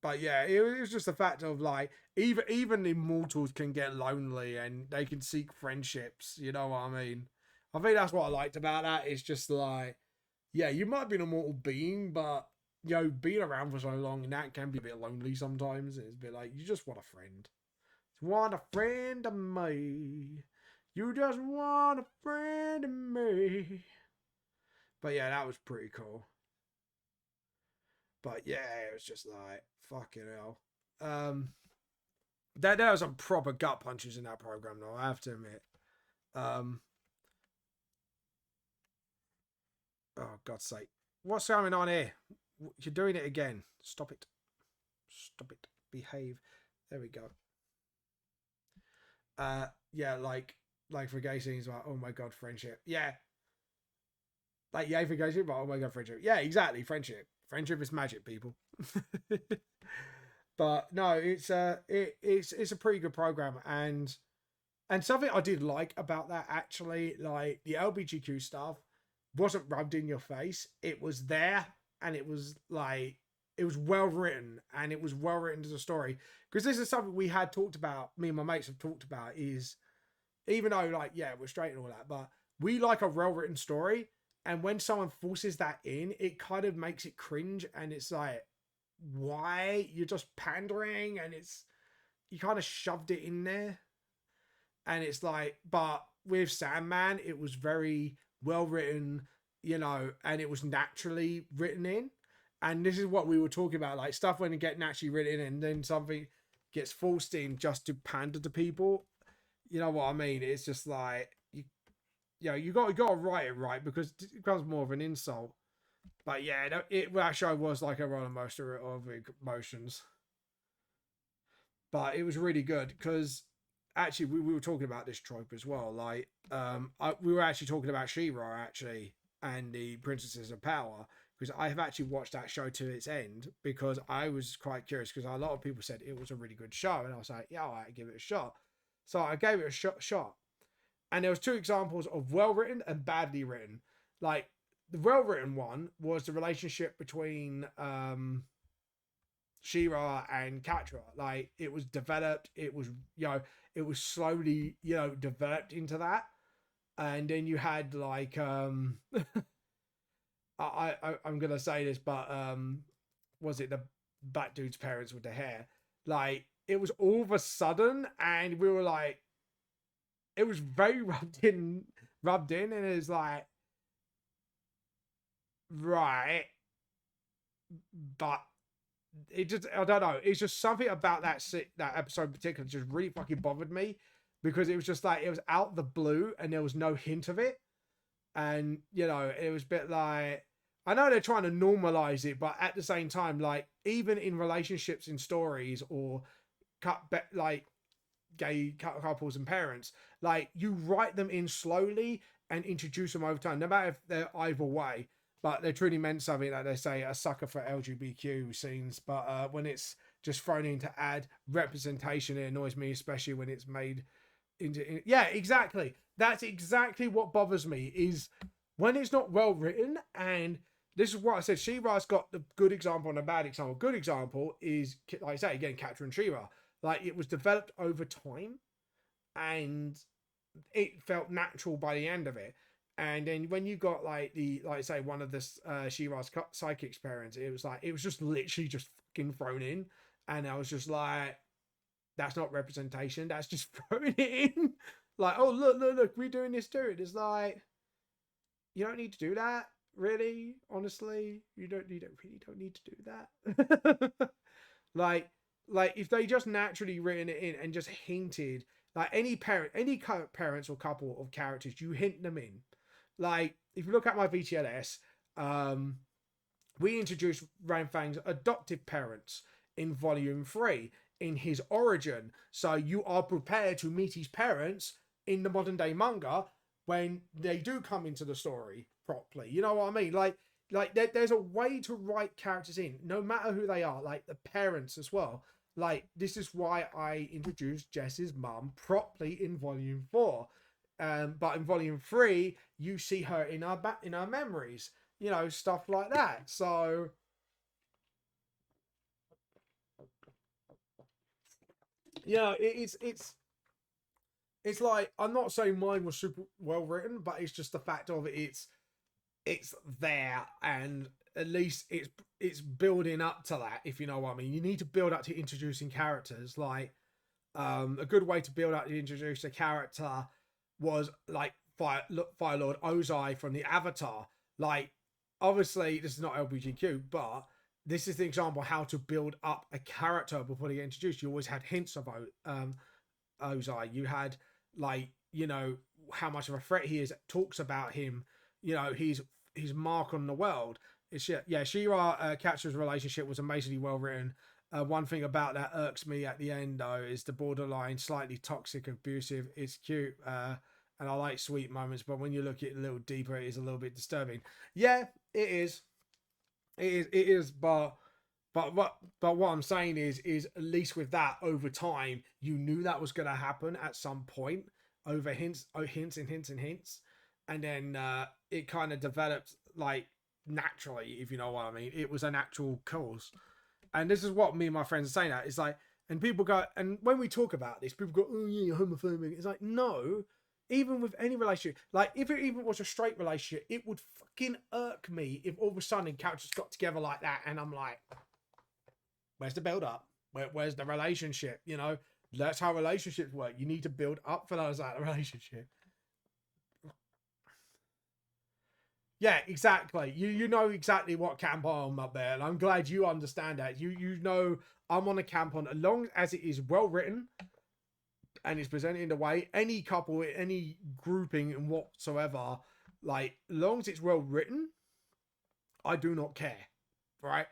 But yeah, it was just the fact of, like, even immortals can get lonely, and they can seek friendships. You know what I mean? I think that's what I liked about that. It's just like, yeah, you might be an immortal being, but being around for so long, and that can be a bit lonely sometimes. It's a bit like, you just want a friend. You want a friend of me. You just want a friend of me. But yeah, that was pretty cool. But yeah, it was just like, fucking hell. There was some proper gut punches in that program, though, I have to admit. Um, oh, God's sake. What's going on here? You're doing it again. Stop it. Stop it. Behave. There we go. Yeah, like for gay scenes, like, oh my god, friendship. Yeah. Like, yeah, for gay scenes, like, oh my god, friendship. Yeah, exactly, friendship. Friendship is magic, people. But no, it's a pretty good program, and something I did like about that, actually, like, the LBGQ stuff wasn't rubbed in your face. It was there, and it was like, it was well written, and it was well written to the story. Because this is something we had talked about, me and my mates have talked about, is, even though, like, yeah, we're straight and all that, but we like a well written story. And when someone forces that in, it kind of makes it cringe, and it's like, why? You're just pandering, and you kind of shoved it in there. And it's like, but with Sandman, it was very well written, and it was naturally written in. And this is what we were talking about, like, stuff when it get naturally written in, and then something gets forced in just to pander to people. You know what I mean? It's just like, you got to write it right, because it becomes more of an insult. But yeah, that show was like a roller coaster of emotions. But it was really good, because actually we were talking about this trope as well. Like, we were actually talking about She-Ra, actually, and the Princesses of Power, because I have actually watched that show to its end because I was quite curious because a lot of people said it was a really good show, and I was like, yeah, all right, give it a shot. So I gave it a shot, and there was two examples of well written and badly written. Like the well written one was the relationship between She-Ra and Catra. Like it was developed, it was it was slowly developed into that, and then you had like I'm gonna say this, but was it the black dude's parents with the hair? Like it was all of a sudden, and we were like, it was very rubbed in, and it was like, right, but it just, I don't know, it's just something about that episode in particular just really fucking bothered me because it was just like it was out the blue and there was no hint of it, and it was a bit like, I know they're trying to normalize it, but at the same time, like even in relationships in stories or like gay couples and parents, like you write them in slowly and introduce them over time, no matter if they're either way. But they truly meant something, like they say, a sucker for LGBTQ scenes. But when it's just thrown in to add representation, it annoys me, especially when it's made into. Yeah, exactly. That's exactly what bothers me, is when it's not well written. And this is what I said. She-Ra's got the good example and a bad example. Good example is, like I say again, Catra and She-Ra. Like it was developed over time, and it felt natural by the end of it. And then when you got like I say, one of the She-Ra's psychic parents, it was like, it was just literally just fucking thrown in, and I was just like, that's not representation. That's just throwing it in. Like, oh look, we're doing this too. It's like, you don't need to do that, really. Honestly, you really don't need to do that. like if they just naturally written it in and just hinted, like any parents or couple of characters, you hint them in. Like if you look at my VTLS, we introduced Ranfang's adoptive parents in volume 3 in his origin, so you are prepared to meet his parents in the modern day manga when they do come into the story properly. You know what I mean? Like there's a way to write characters in, no matter who they are, like the parents as well. Like this is why I introduced Jess's mum properly in volume 4. But in volume 3, you see her in our memories, stuff like that. So it's like, I'm not saying mine was super well written, but it's just the fact of it's there, and at least it's building up to that, if you know what I mean. You need to build up to introducing characters. Like a good way to build up to introduce a character was like Fire Lord Ozai from the Avatar. Like obviously this is not LGBTQ, but this is the example of how to build up a character before they get introduced. You always had hints of Ozai. You had like, how much of a threat he is. It talks about him, his mark on the world. She-Ra Catra's relationship was amazingly well written. One thing about that irks me at the end though is the borderline slightly toxic, abusive. It's cute, and I like sweet moments, but when you look at it a little deeper, it is a little bit disturbing. Yeah, it is. It is, but what I'm saying is at least with that, over time, you knew that was going to happen at some point, over hints, and then it kind of developed like naturally, if you know what I mean. It was a natural cause, and this is what me and my friends are saying. That it's like, and people go, and when we talk about this, people go, "Oh yeah, you're homophobic." It's like, no. Even with any relationship, like if it even was a straight relationship, it would fucking irk me if all of a sudden characters got together like that, and I'm like, where's the build up? Where's the relationship? That's how relationships work. You need to build up for those like relationship. Yeah, exactly. You know exactly what camp I'm up there, and I'm glad you understand that. You know I'm on a camp on, as long as it is well written and it's presented in a way, any couple, any grouping and whatsoever, like long as it's well written, I do not care, right?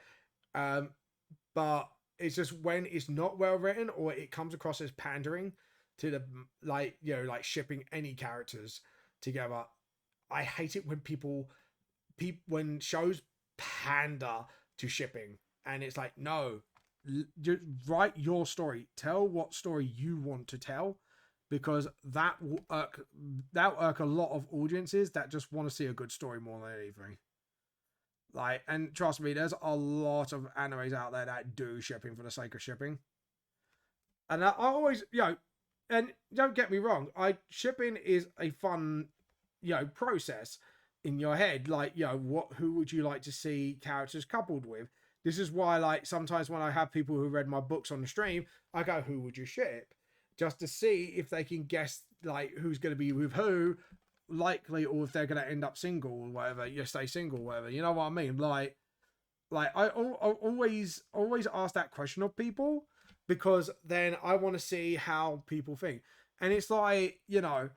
But it's just when it's not well written or it comes across as pandering to the like shipping any characters together. I hate it when when shows pander to shipping, and it's like, no, just write your story, tell what story you want to tell, because that'll irk a lot of audiences that just want to see a good story more than anything. Like, and trust me, there's a lot of animes out there that do shipping for the sake of shipping. And I always, and don't get me wrong, shipping is a fun, process in your head. Like, who would you like to see characters coupled with? This is why, like, sometimes when I have people who read my books on the stream, I go, who would you ship? Just to see if they can guess, like, who's going to be with who, likely, or if they're going to end up single or whatever. You stay single, whatever. You know what I mean? Like I always ask that question of people, because then I want to see how people think. And it's like, it's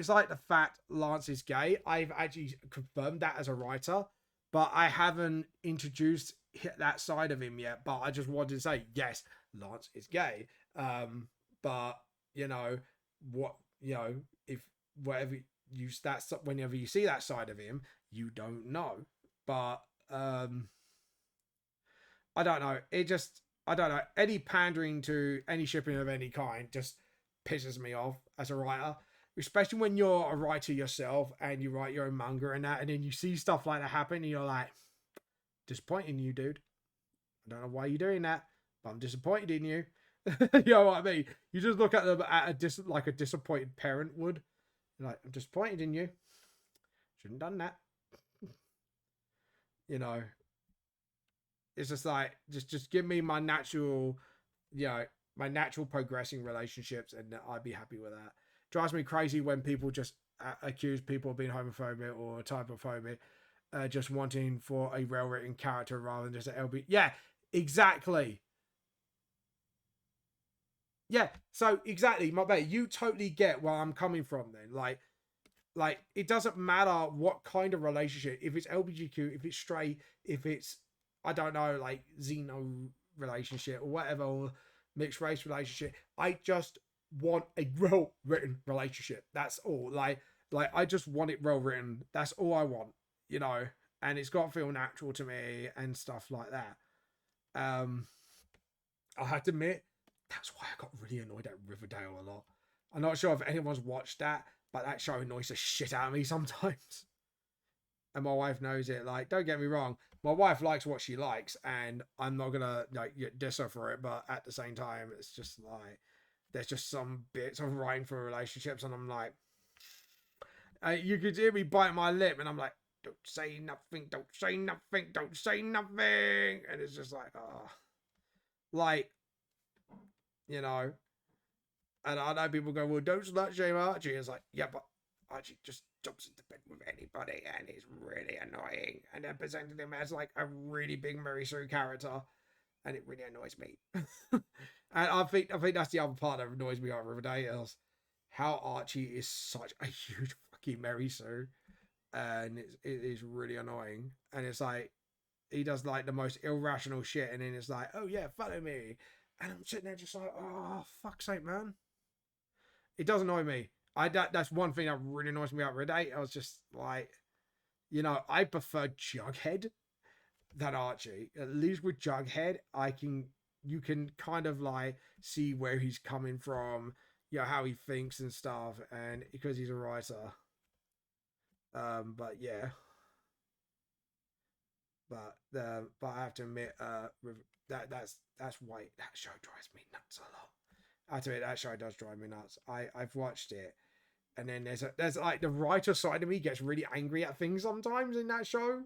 like the fact Lance is gay. I've actually confirmed that as a writer, but I haven't introduced that side of him yet. But I just wanted to say, yes, Lance is gay. But if whatever whenever you see that side of him, you don't know. But I don't know. I don't know. Any pandering to any shipping of any kind just pisses me off as a writer, especially when you're a writer yourself and you write your own manga and that, and then you see stuff like that happen, and you're like, disappointed in you, dude. I don't know why you're doing that, but I'm disappointed in you. You know what I mean? You just look at them like a disappointed parent would. You're like, I'm disappointed in you. Shouldn't have done that. It's just like, just give me my natural, my natural progressing relationships, and I'd be happy with that. Drives me crazy when people just accuse people of being homophobic or typophobic, just wanting for a well-written character rather than just an LB. Yeah, exactly. Yeah, so exactly, my mate, you totally get where I'm coming from then. Like it doesn't matter what kind of relationship, if it's LGBTQ, if it's straight, if it's, I don't know, like xeno relationship or whatever, or mixed race relationship. I just want a well written relationship. That's all. Like I just want it well written. That's all I want, and it's got to feel natural to me and stuff like that. I have to admit, that's why I got really annoyed at Riverdale a lot. I'm not sure if anyone's watched that, but that show annoys the shit out of me sometimes. And my wife knows it. Like, don't get me wrong, my wife likes what she likes, and I'm not gonna diss her for it. But at the same time, it's just like there's just some bits of writing for relationships, and I'm like, you could hear me bite my lip, and I'm like, don't say nothing, don't say nothing, don't say nothing, and it's just like, like, and I know people go, well, don't slut shame Archie. It's like, yeah, but Archie just jumps into bed with anybody, and he's really annoying. And they're presenting him as like a really big Mary Sue character, and it really annoys me. And I think that's the other part that annoys me on Riverdale is how Archie is such a huge fucking Mary Sue, and it is really annoying. And it's like he does like the most irrational shit, and then it's like, oh yeah, follow me, and I'm sitting there just like, oh fuck's sake, man. It does annoy me. That's one thing that really annoys me about Red 8. I was just like, I prefer Jughead than Archie. At least with Jughead, you can kind of like see where he's coming from, how he thinks and stuff, and because he's a writer. But yeah. But I have to admit, that's why that show drives me nuts a lot. I have to admit, that show does drive me nuts. I've watched it, and then there's like the writer side of me gets really angry at things sometimes in that show.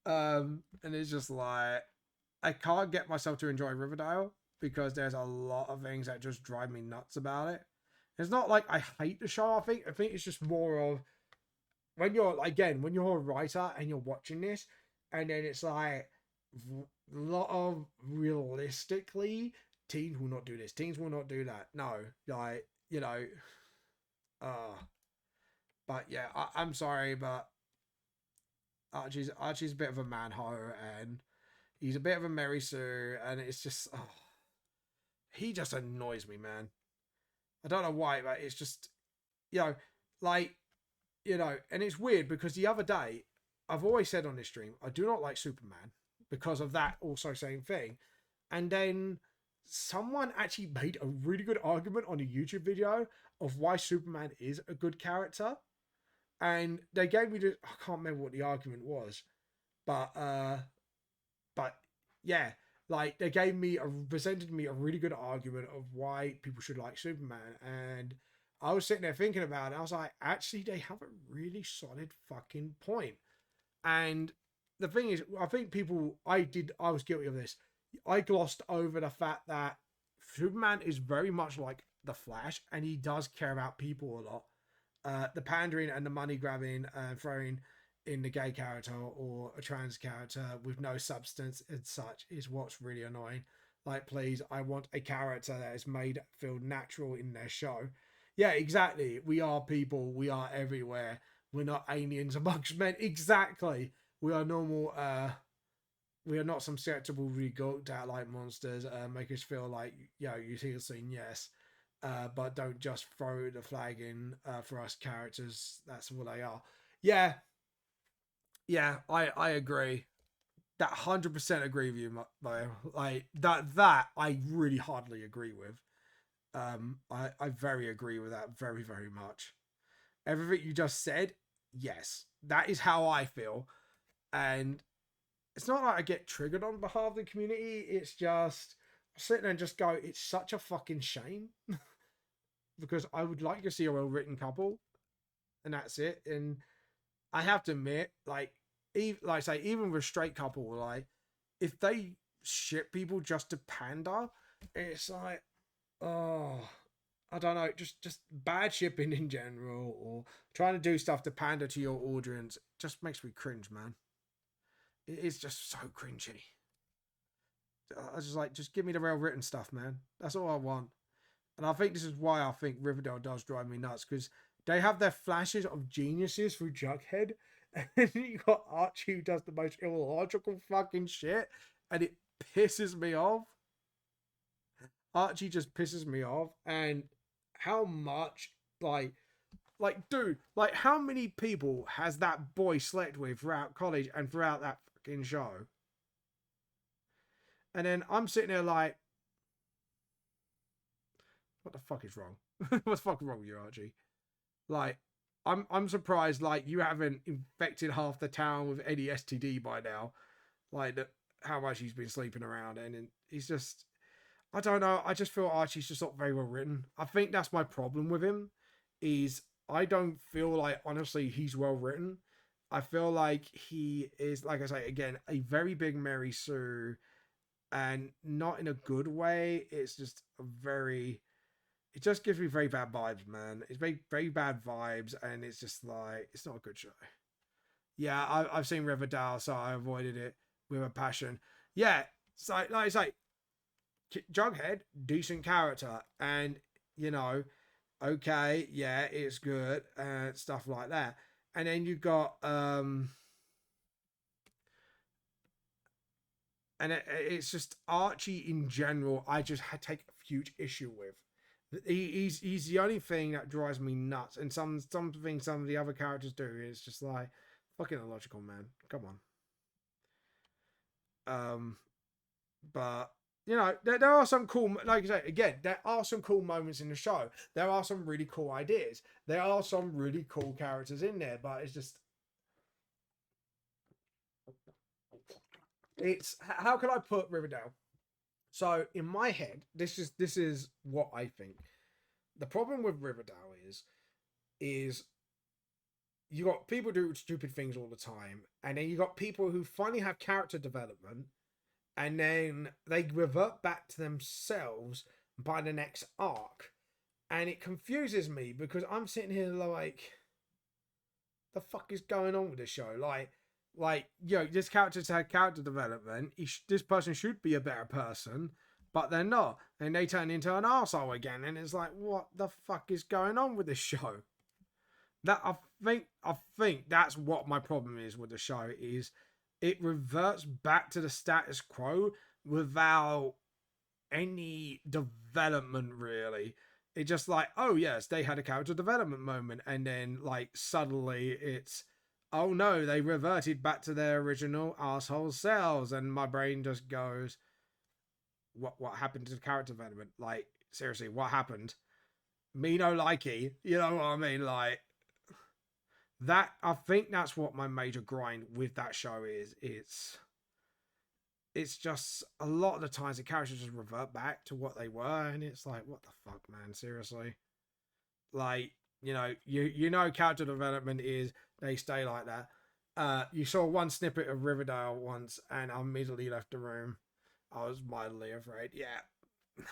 And it's just like I can't get myself to enjoy Riverdale because there's a lot of things that just drive me nuts about it. It's not like I hate the show. I think it's just more of when you're a writer and you're watching this, and then it's like a lot of realistically, teens will not do this, teens will not do that. No, like but yeah, I'm sorry, but Archie's a bit of a man-ho, and he's a bit of a Mary Sue, and it's just he just annoys me, man. I don't know why, but it's just like you know, and it's weird because the other day, I've always said on this stream, I do not like Superman because of that also same thing. And then someone actually made a really good argument on a YouTube video of why Superman is a good character. And they gave me I can't remember what the argument was, but yeah, like they presented me a really good argument of why people should like Superman. And I was sitting there thinking about it. I was like, actually, they have a really solid fucking point. And the thing is, I think I was guilty of this. I glossed over the fact that Superman is very much like the Flash, and he does care about people a lot. The pandering and the money grabbing and throwing in the gay character or a trans character with no substance and such is what's really annoying. Like, please, I want a character that is made feel natural in their show. Yeah, exactly. We are people. We are everywhere. We're not aliens amongst men. Exactly. We are normal. We are not some susceptible, regoked out like monsters. Make us feel like, you see the scene, yes. But don't just throw the flag in for us characters. That's what they are. Yeah. Yeah, I agree. That 100% agree with you, Mo. Like that I really hardly agree with. I very agree with that very, very much. Everything you just said, yes. That is how I feel. And it's not like I get triggered on behalf of the community. It's just I sit there and just go, it's such a fucking shame. Because I would like to see a well-written couple. And that's it. And I have to admit, like I say, even with a straight couple, like if they ship people just to pander, it's like, oh, I don't know, just bad shipping in general, or trying to do stuff to pander to your audience just makes me cringe, man. It is just so cringy. I was just like, just give me the real written stuff, man. That's all I want. And I think this is why I think Riverdale does drive me nuts, because they have their flashes of geniuses through Jughead, and you got Archie who does the most illogical fucking shit, and it pisses me off. Archie just pisses me off, and how much, like, dude, like, how many people has that boy slept with throughout college and throughout that fucking show? And then I'm sitting there like, what the fuck is wrong? What's fucking wrong with you, Archie? Like, I'm surprised, like, you haven't infected half the town with any STD by now. Like, how much he's been sleeping around, and he's just, I don't know. I just feel Archie's just not very well written. I think that's my problem with him, is I don't feel like, honestly, he's well written. I feel like he is, like I say, again, a very big Mary Sue, and not in a good way. It's just a very, it just gives me very bad vibes, man. It's very, very bad vibes, and it's just like, it's not a good show. Yeah, I've seen Riverdale, so I avoided it with a passion. Yeah, so like I say, Jughead, decent character, and okay, yeah, it's good, and stuff like that. And then you got and it's just Archie in general. I just take a huge issue with. He's the only thing that drives me nuts, and some things some of the other characters do is just like fucking illogical, man. Come on. But there are some cool, like I say again, there are some cool moments in the show. There are some really cool ideas. There are some really cool characters in there, but it's just, it's, how can I put Riverdale? So in my head, this is what I think. The problem with Riverdale is you got people do stupid things all the time, and then you got people who finally have character development, and then they revert back to themselves by the next arc, and it confuses me because I'm sitting here like, the fuck is going on with this show? Like this character's had character development. This person should be a better person, but they're not, and they turn into an arsehole again, and it's like, what the fuck is going on with this show? That I think that's what my problem is with the show, is it reverts back to the status quo without any development, really. It just like, oh yes, they had a character development moment, and then like suddenly it's, oh no, they reverted back to their original asshole selves, and my brain just goes, what happened to the character development? Like seriously, what happened? Me no likey, you know what I mean? Like that. I think that's what my major grind with that show is. It's just a lot of the times the characters just revert back to what they were, and it's like, what the fuck, man? Seriously, like you know, character development is they stay like that. You saw one snippet of Riverdale once, and I immediately left the room. I was mildly afraid. Yeah,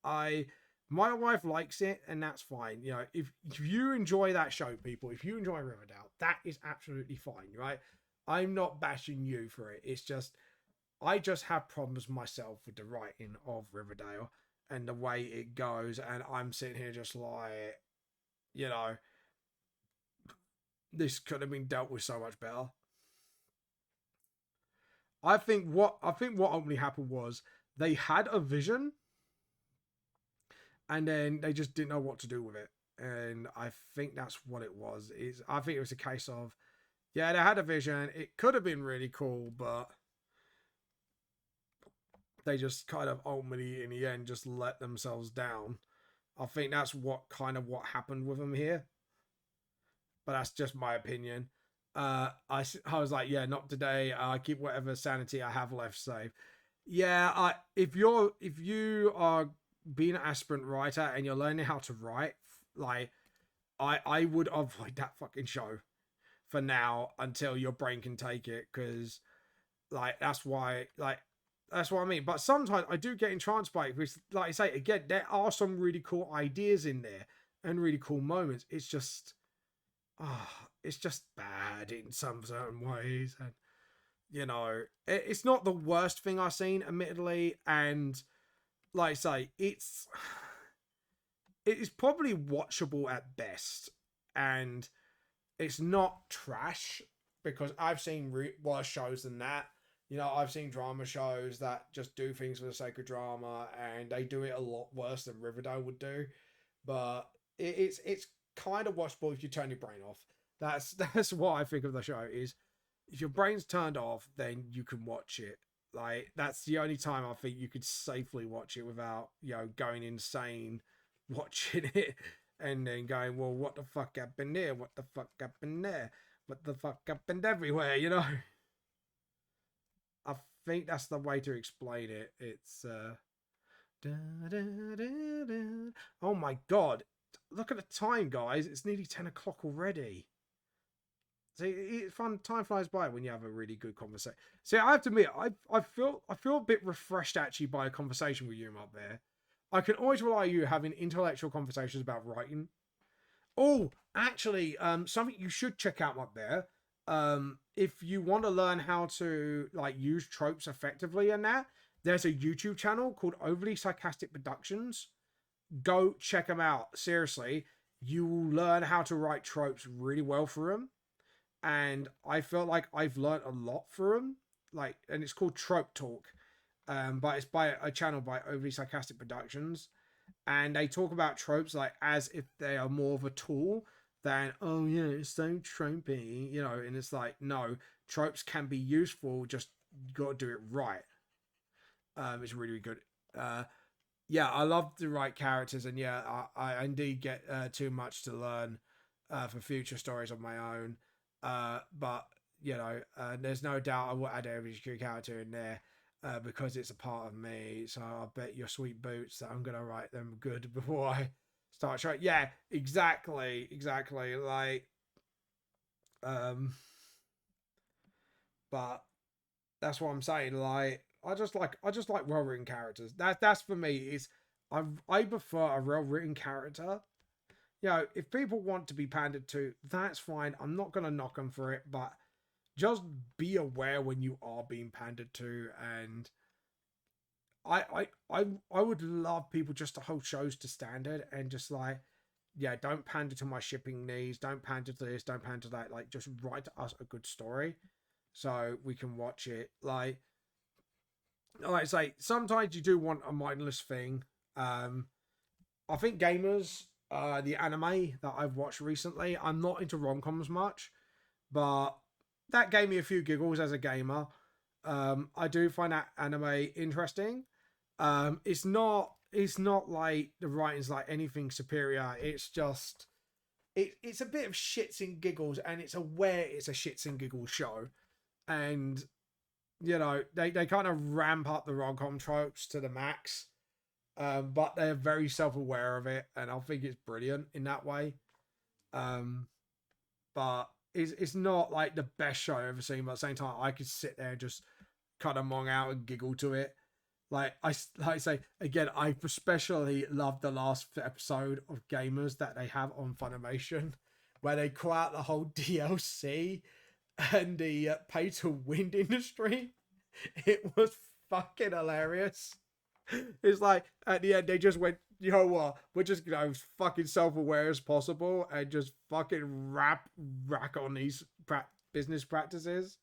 I my wife likes it, and that's fine. You know, if you enjoy that show, people, if you enjoy Riverdale, that is absolutely fine, right? I'm not bashing you for it. It's just I just have problems myself with the writing of Riverdale and the way it goes, and I'm sitting here just like, you know, this could have been dealt with so much better. I think what ultimately happened was they had a vision, and then they just didn't know what to do with it. And I think that's what it was. I think it was a case of, yeah, they had a vision. It could have been really cool, but they just kind of ultimately, in the end, just let themselves down. I think that's what happened with them here. But that's just my opinion. I was like, yeah, not today. I keep whatever sanity I have left safe. Yeah, if you are being an aspirant writer and you're learning how to write, like I would avoid that fucking show for now until your brain can take it, because like that's what I mean. But sometimes I do get entranced by it because, like I say again, there are some really cool ideas in there and really cool moments. It's just bad in some certain ways, and it's not the worst thing I've seen, admittedly, and like I say, it is probably watchable at best, and it's not trash because I've seen worse shows than that. I've seen drama shows that just do things for the sake of drama, and they do it a lot worse than Riverdale would do. But it's kind of watchable if you turn your brain off. That's what I think of the show is. If your brain's turned off, then you can watch it. Like that's the only time I think you could safely watch it without going insane watching it and then going, well, what the fuck happened there? What the fuck happened there? What the fuck happened everywhere? I think that's the way to explain it. It's da, da, da, da. Oh my god. Look at the time, guys. It's nearly 10 o'clock already. See, it's fun. Time flies by when you have a really good conversation. See, I have to admit, I feel a bit refreshed actually by a conversation with you up there. I can always rely on you having intellectual conversations about writing. Oh, actually, something you should check out up there. If you want to learn how to like use tropes effectively and that, there's a YouTube channel called Overly Sarcastic Productions. Go check them out. Seriously, you will learn how to write tropes really well for them. And I felt like I've learned a lot for them. Like, and it's called Trope Talk. But it's by a channel by Overly Sarcastic Productions, and they talk about tropes like as if they are more of a tool than, oh yeah, it's so tropey, and it's like, no, tropes can be useful, just you got to do it right. It's really, really good. Yeah, I love to write characters, and yeah, I indeed get too much to learn for future stories of my own. But there's no doubt I will add every character in there because it's a part of me. So I bet your sweet boots that I'm gonna write them good before I start trying. Yeah, exactly. Like, but that's what I'm saying. Like, I just like well written characters. That's for me. I prefer a well written character. If people want to be pandered to, that's fine. I'm not gonna knock them for it, but just be aware when you are being pandered to. And I would love people just to hold shows to standard and just like, yeah, don't pander to my shipping needs, don't pander to this, don't pander to that. Like, just write us a good story so we can watch it. Like I say, sometimes you do want a mindless thing. I think gamers, the anime that I've watched recently, I'm not into rom-coms much, but that gave me a few giggles as a gamer. I do find that anime interesting. It's not like the writing's like anything superior. It's just it's a bit of shits and giggles, and it's aware it's a shits and giggles show. And they kind of ramp up the rom-com tropes to the max. But they're very self-aware of it, and I think it's brilliant in that way. Um, but it's not like the best show I've ever seen, but at the same time, I could sit there and just kind of mong out and giggle to it. Like I say again, I especially love the last episode of Gamers that they have on Funimation, where they call out the whole DLC and the pay to win industry. It was fucking hilarious. It's like at the end they just went, you know what? We're just as fucking self-aware as possible and just fucking rack on these business practices,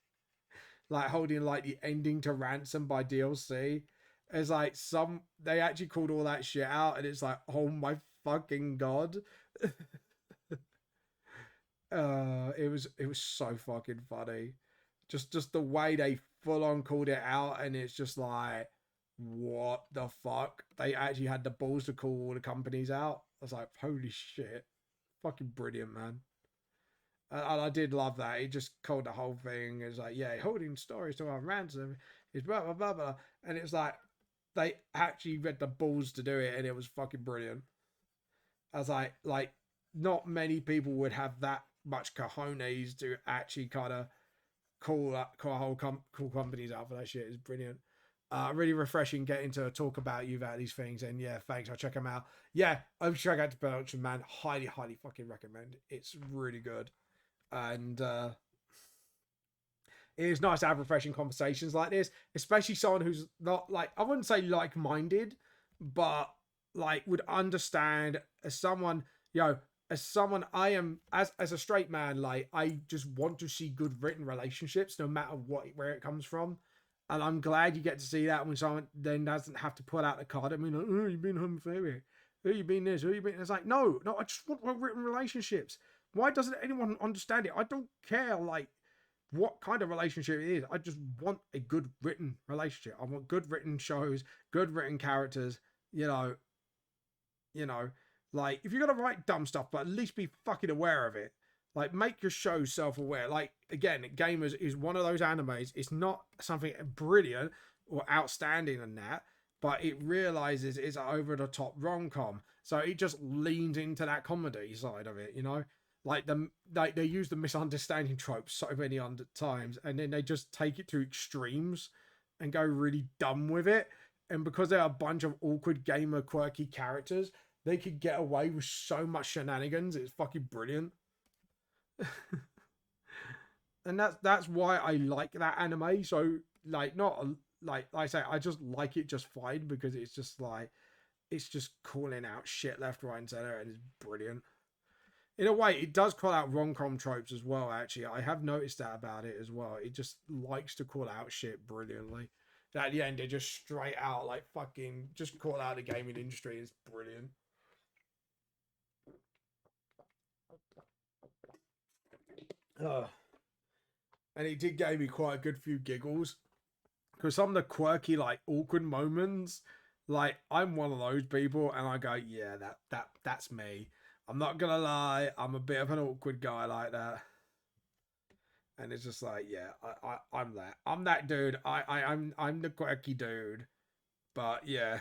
like holding like the ending to Ransom by DLC. It's like they actually called all that shit out, and it's like, oh my fucking god. It was so fucking funny. Just the way they full on called it out, and it's just like, what the fuck? They actually had the balls to call all the companies out. I was like, holy shit, fucking brilliant, man. And I did love that. He just called the whole thing. It's like, yeah, holding stories to our ransom is blah blah blah blah, and it's like they actually read the balls to do it, and it was fucking brilliant. I was like, not many people would have that much cojones to actually kind of call call companies out for that shit. Is brilliant. Really refreshing getting to talk about you about these things, and yeah, thanks. I'll check them out. Yeah, I'll check out the production, man. Highly, highly fucking recommend. It's really good, and it is nice to have refreshing conversations like this, especially someone who's not like, I wouldn't say like-minded, but like would understand as someone, as someone I am as a straight man, like I just want to see good written relationships no matter where it comes from. And I'm glad you get to see that when someone then doesn't have to put out a card. I mean, like, oh, you've been homophobic. Oh, you've been this. Oh, you've been. It's like, no, I just want written relationships. Why doesn't anyone understand it? I don't care, like, what kind of relationship it is. I just want a good written relationship. I want good written shows, good written characters. You know, you know, like if you're gonna write dumb stuff, but at least be fucking aware of it. Like, make your show self-aware. Like, again, Gamers is one of those animes. It's not something brilliant or outstanding in that, but it realizes it's an over-the-top rom-com. So it just leans into that comedy side of it, Like, they use the misunderstanding trope so many times, and then they just take it to extremes and go really dumb with it. And because they're a bunch of awkward gamer quirky characters, they could get away with so much shenanigans. It's fucking brilliant. And that's why I like that anime. So like, not like I say, I just like it just fine, because it's just like, it's just calling out shit left, right, and center, and it's brilliant. In a way, it does call out rom-com tropes as well. Actually, I have noticed that about it as well. It just likes to call out shit brilliantly. At the end, they just straight out like fucking just call out the gaming industry. It's brilliant. Ugh. And it did give me quite a good few giggles, because some of the quirky, like, awkward moments, like, I'm one of those people, and I go, yeah, that's me. I'm not gonna lie, I'm a bit of an awkward guy like that. And it's just like, yeah, I'm that. I'm that dude. I'm the quirky dude. But yeah.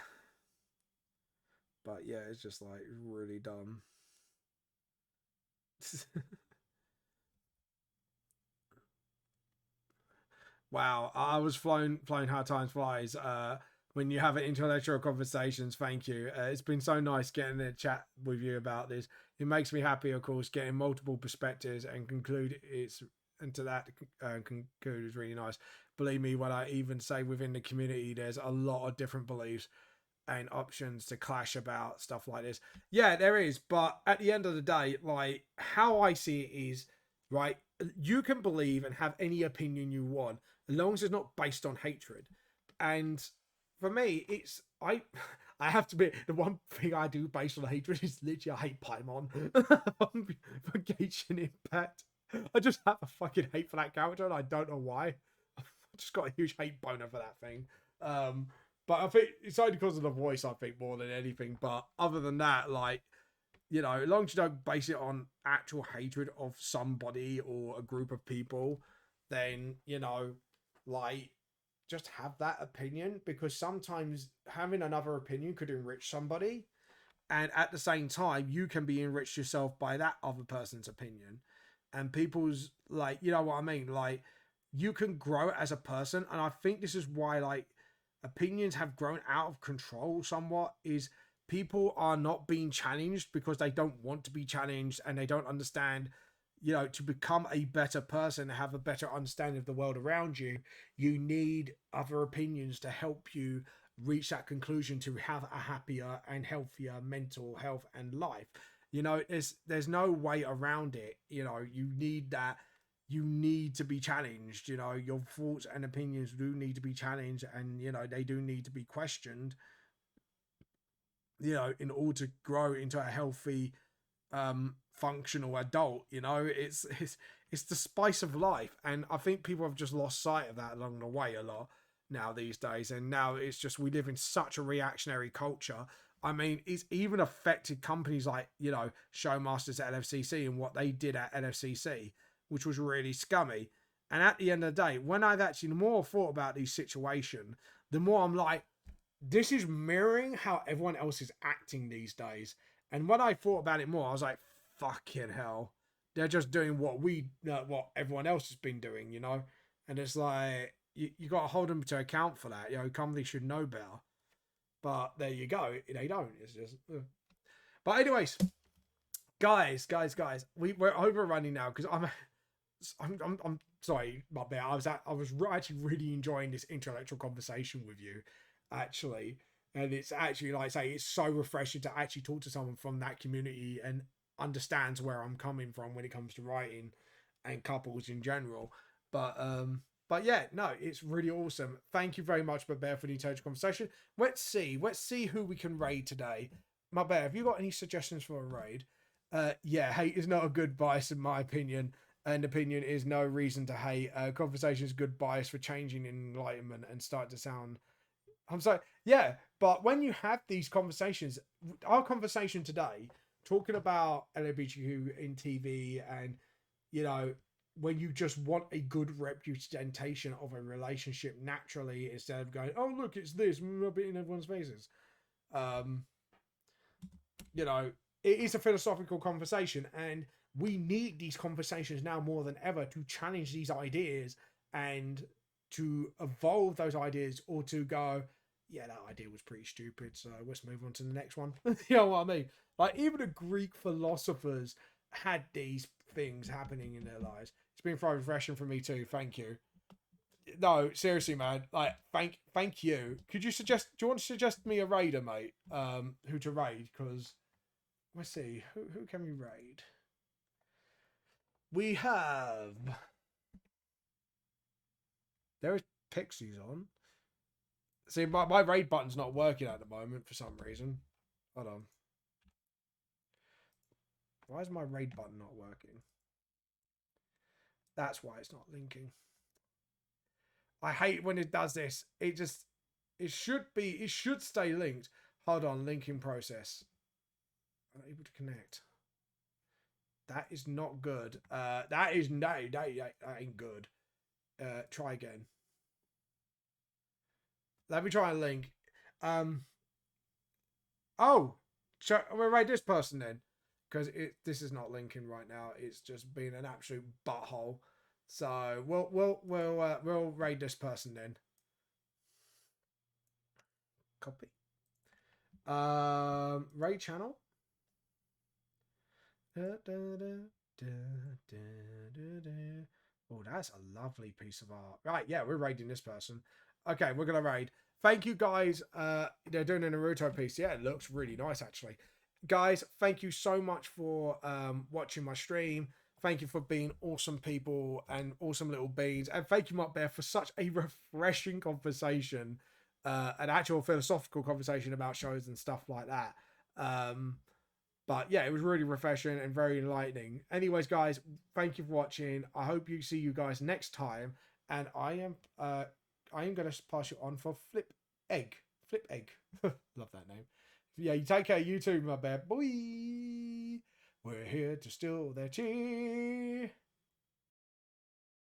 It's just like really dumb. Wow, I was flying hard times flies. When you have intellectual conversations, thank you. It's been so nice getting a chat with you about this. It makes me happy, of course, getting multiple perspectives and conclude is really nice. Believe me when I even say within the community, there's a lot of different beliefs and options to clash about stuff like this. Yeah, there is, but at the end of the day, like, how I see it is, right, you can believe and have any opinion you want as long as it's not based on hatred. And for me, it's I I have to admit, the one thing I do based on hatred is literally I hate Paimon for Genshin Impact. I just have a fucking hate for that character, and I don't know why. I've just got a huge hate boner for that thing. But I think it's only because of the voice, I think, more than anything. But other than that, like, you know, as long as you don't base it on actual hatred of somebody or a group of people, then, you know, like, just have that opinion, because sometimes having another opinion could enrich somebody, and at the same time you can be enriched yourself by that other person's opinion. And people's, like, you know what I mean, like, you can grow as a person. And I think this is why, like, opinions have grown out of control somewhat, is people are not being challenged because they don't want to be challenged, and they don't understand, you know, to become a better person, have a better understanding of the world around you, you need other opinions to help you reach that conclusion to have a happier and healthier mental health and life. You know, there's no way around it. You know, you need that. You need to be challenged. You know, your thoughts and opinions do need to be challenged, and, you know, they do need to be questioned, you know, in order to grow into a healthy, functional adult. You know, it's the spice of life, and I think people have just lost sight of that along the way a lot now these days. And now it's just, we live in such a reactionary culture. I mean, it's even affected companies like, you know, Showmasters at LFCC and what they did at LFCC, which was really scummy. And at the end of the day, when I've actually, the more I thought about these situations, the more I'm like, this is mirroring how everyone else is acting these days. And when I thought about it more, I was like, fucking hell, they're just doing what everyone else has been doing, you know? And it's like, you got to hold them to account for that. You know, companies should know better. But there you go. They don't. It's just. But anyways, guys, we're overrunning now, because I'm sorry, my bad. I was actually really enjoying this intellectual conversation with you, actually. And it's actually, like I say, it's so refreshing to actually talk to someone from that community and understands where I'm coming from when it comes to writing and couples in general. But yeah, no, it's really awesome. Thank you very much, Bear, for the intelligent conversation. Let's see who we can raid today. Bear, have you got any suggestions for a raid? Yeah, hate is not a good bias in my opinion, and opinion is no reason to hate. Conversation is good bias for changing enlightenment, and start to sound. I'm sorry, yeah, but when you have these conversations, our conversation today, talking about LGBTQ in TV, and, you know, when you just want a good representation of a relationship naturally, instead of going, oh look, it's this, rub it in everyone's faces. You know, it is a philosophical conversation, and we need these conversations now more than ever to challenge these ideas and to evolve those ideas, or to go, yeah, that idea was pretty stupid, so let's move on to the next one. You know what I mean? Like, even the Greek philosophers had these things happening in their lives. It's been very refreshing for me too. Thank you. No, seriously, man. Like, thank you. Could you suggest? Do you want to suggest me a raider, mate? Who to raid? Because let's see, who can we raid? We have. There is Pixies on. See, my raid button's not working at the moment for some reason. Hold on. Why is my raid button not working? That's why it's not linking. I hate when it does this. It should stay linked. Hold on, linking process. Unable to connect. That is not good. That ain't good. Try again. Let me try and link. Oh, we'll raid this person then, because this is not linking right now. It's just being an absolute butthole. So we'll raid this person then. Copy. Raid channel. Oh, that's a lovely piece of art. Right, yeah, we're raiding this person. Okay, we're gonna raid. Thank you, guys. They're doing a Naruto piece. Yeah, it looks really nice, actually. Guys, thank you so much for watching my stream. Thank you for being awesome people and awesome little beans. And thank you, Mark Bear, for such a refreshing conversation. an actual philosophical conversation about shows and stuff like that. But yeah, it was really refreshing and very enlightening. Anyways, guys, thank you for watching. I hope you see you guys next time. And I am going to pass you on for Flip Egg. Flip Egg. Love that name. Yeah, you take care. You too, my bad boy. We're here to steal their cheer.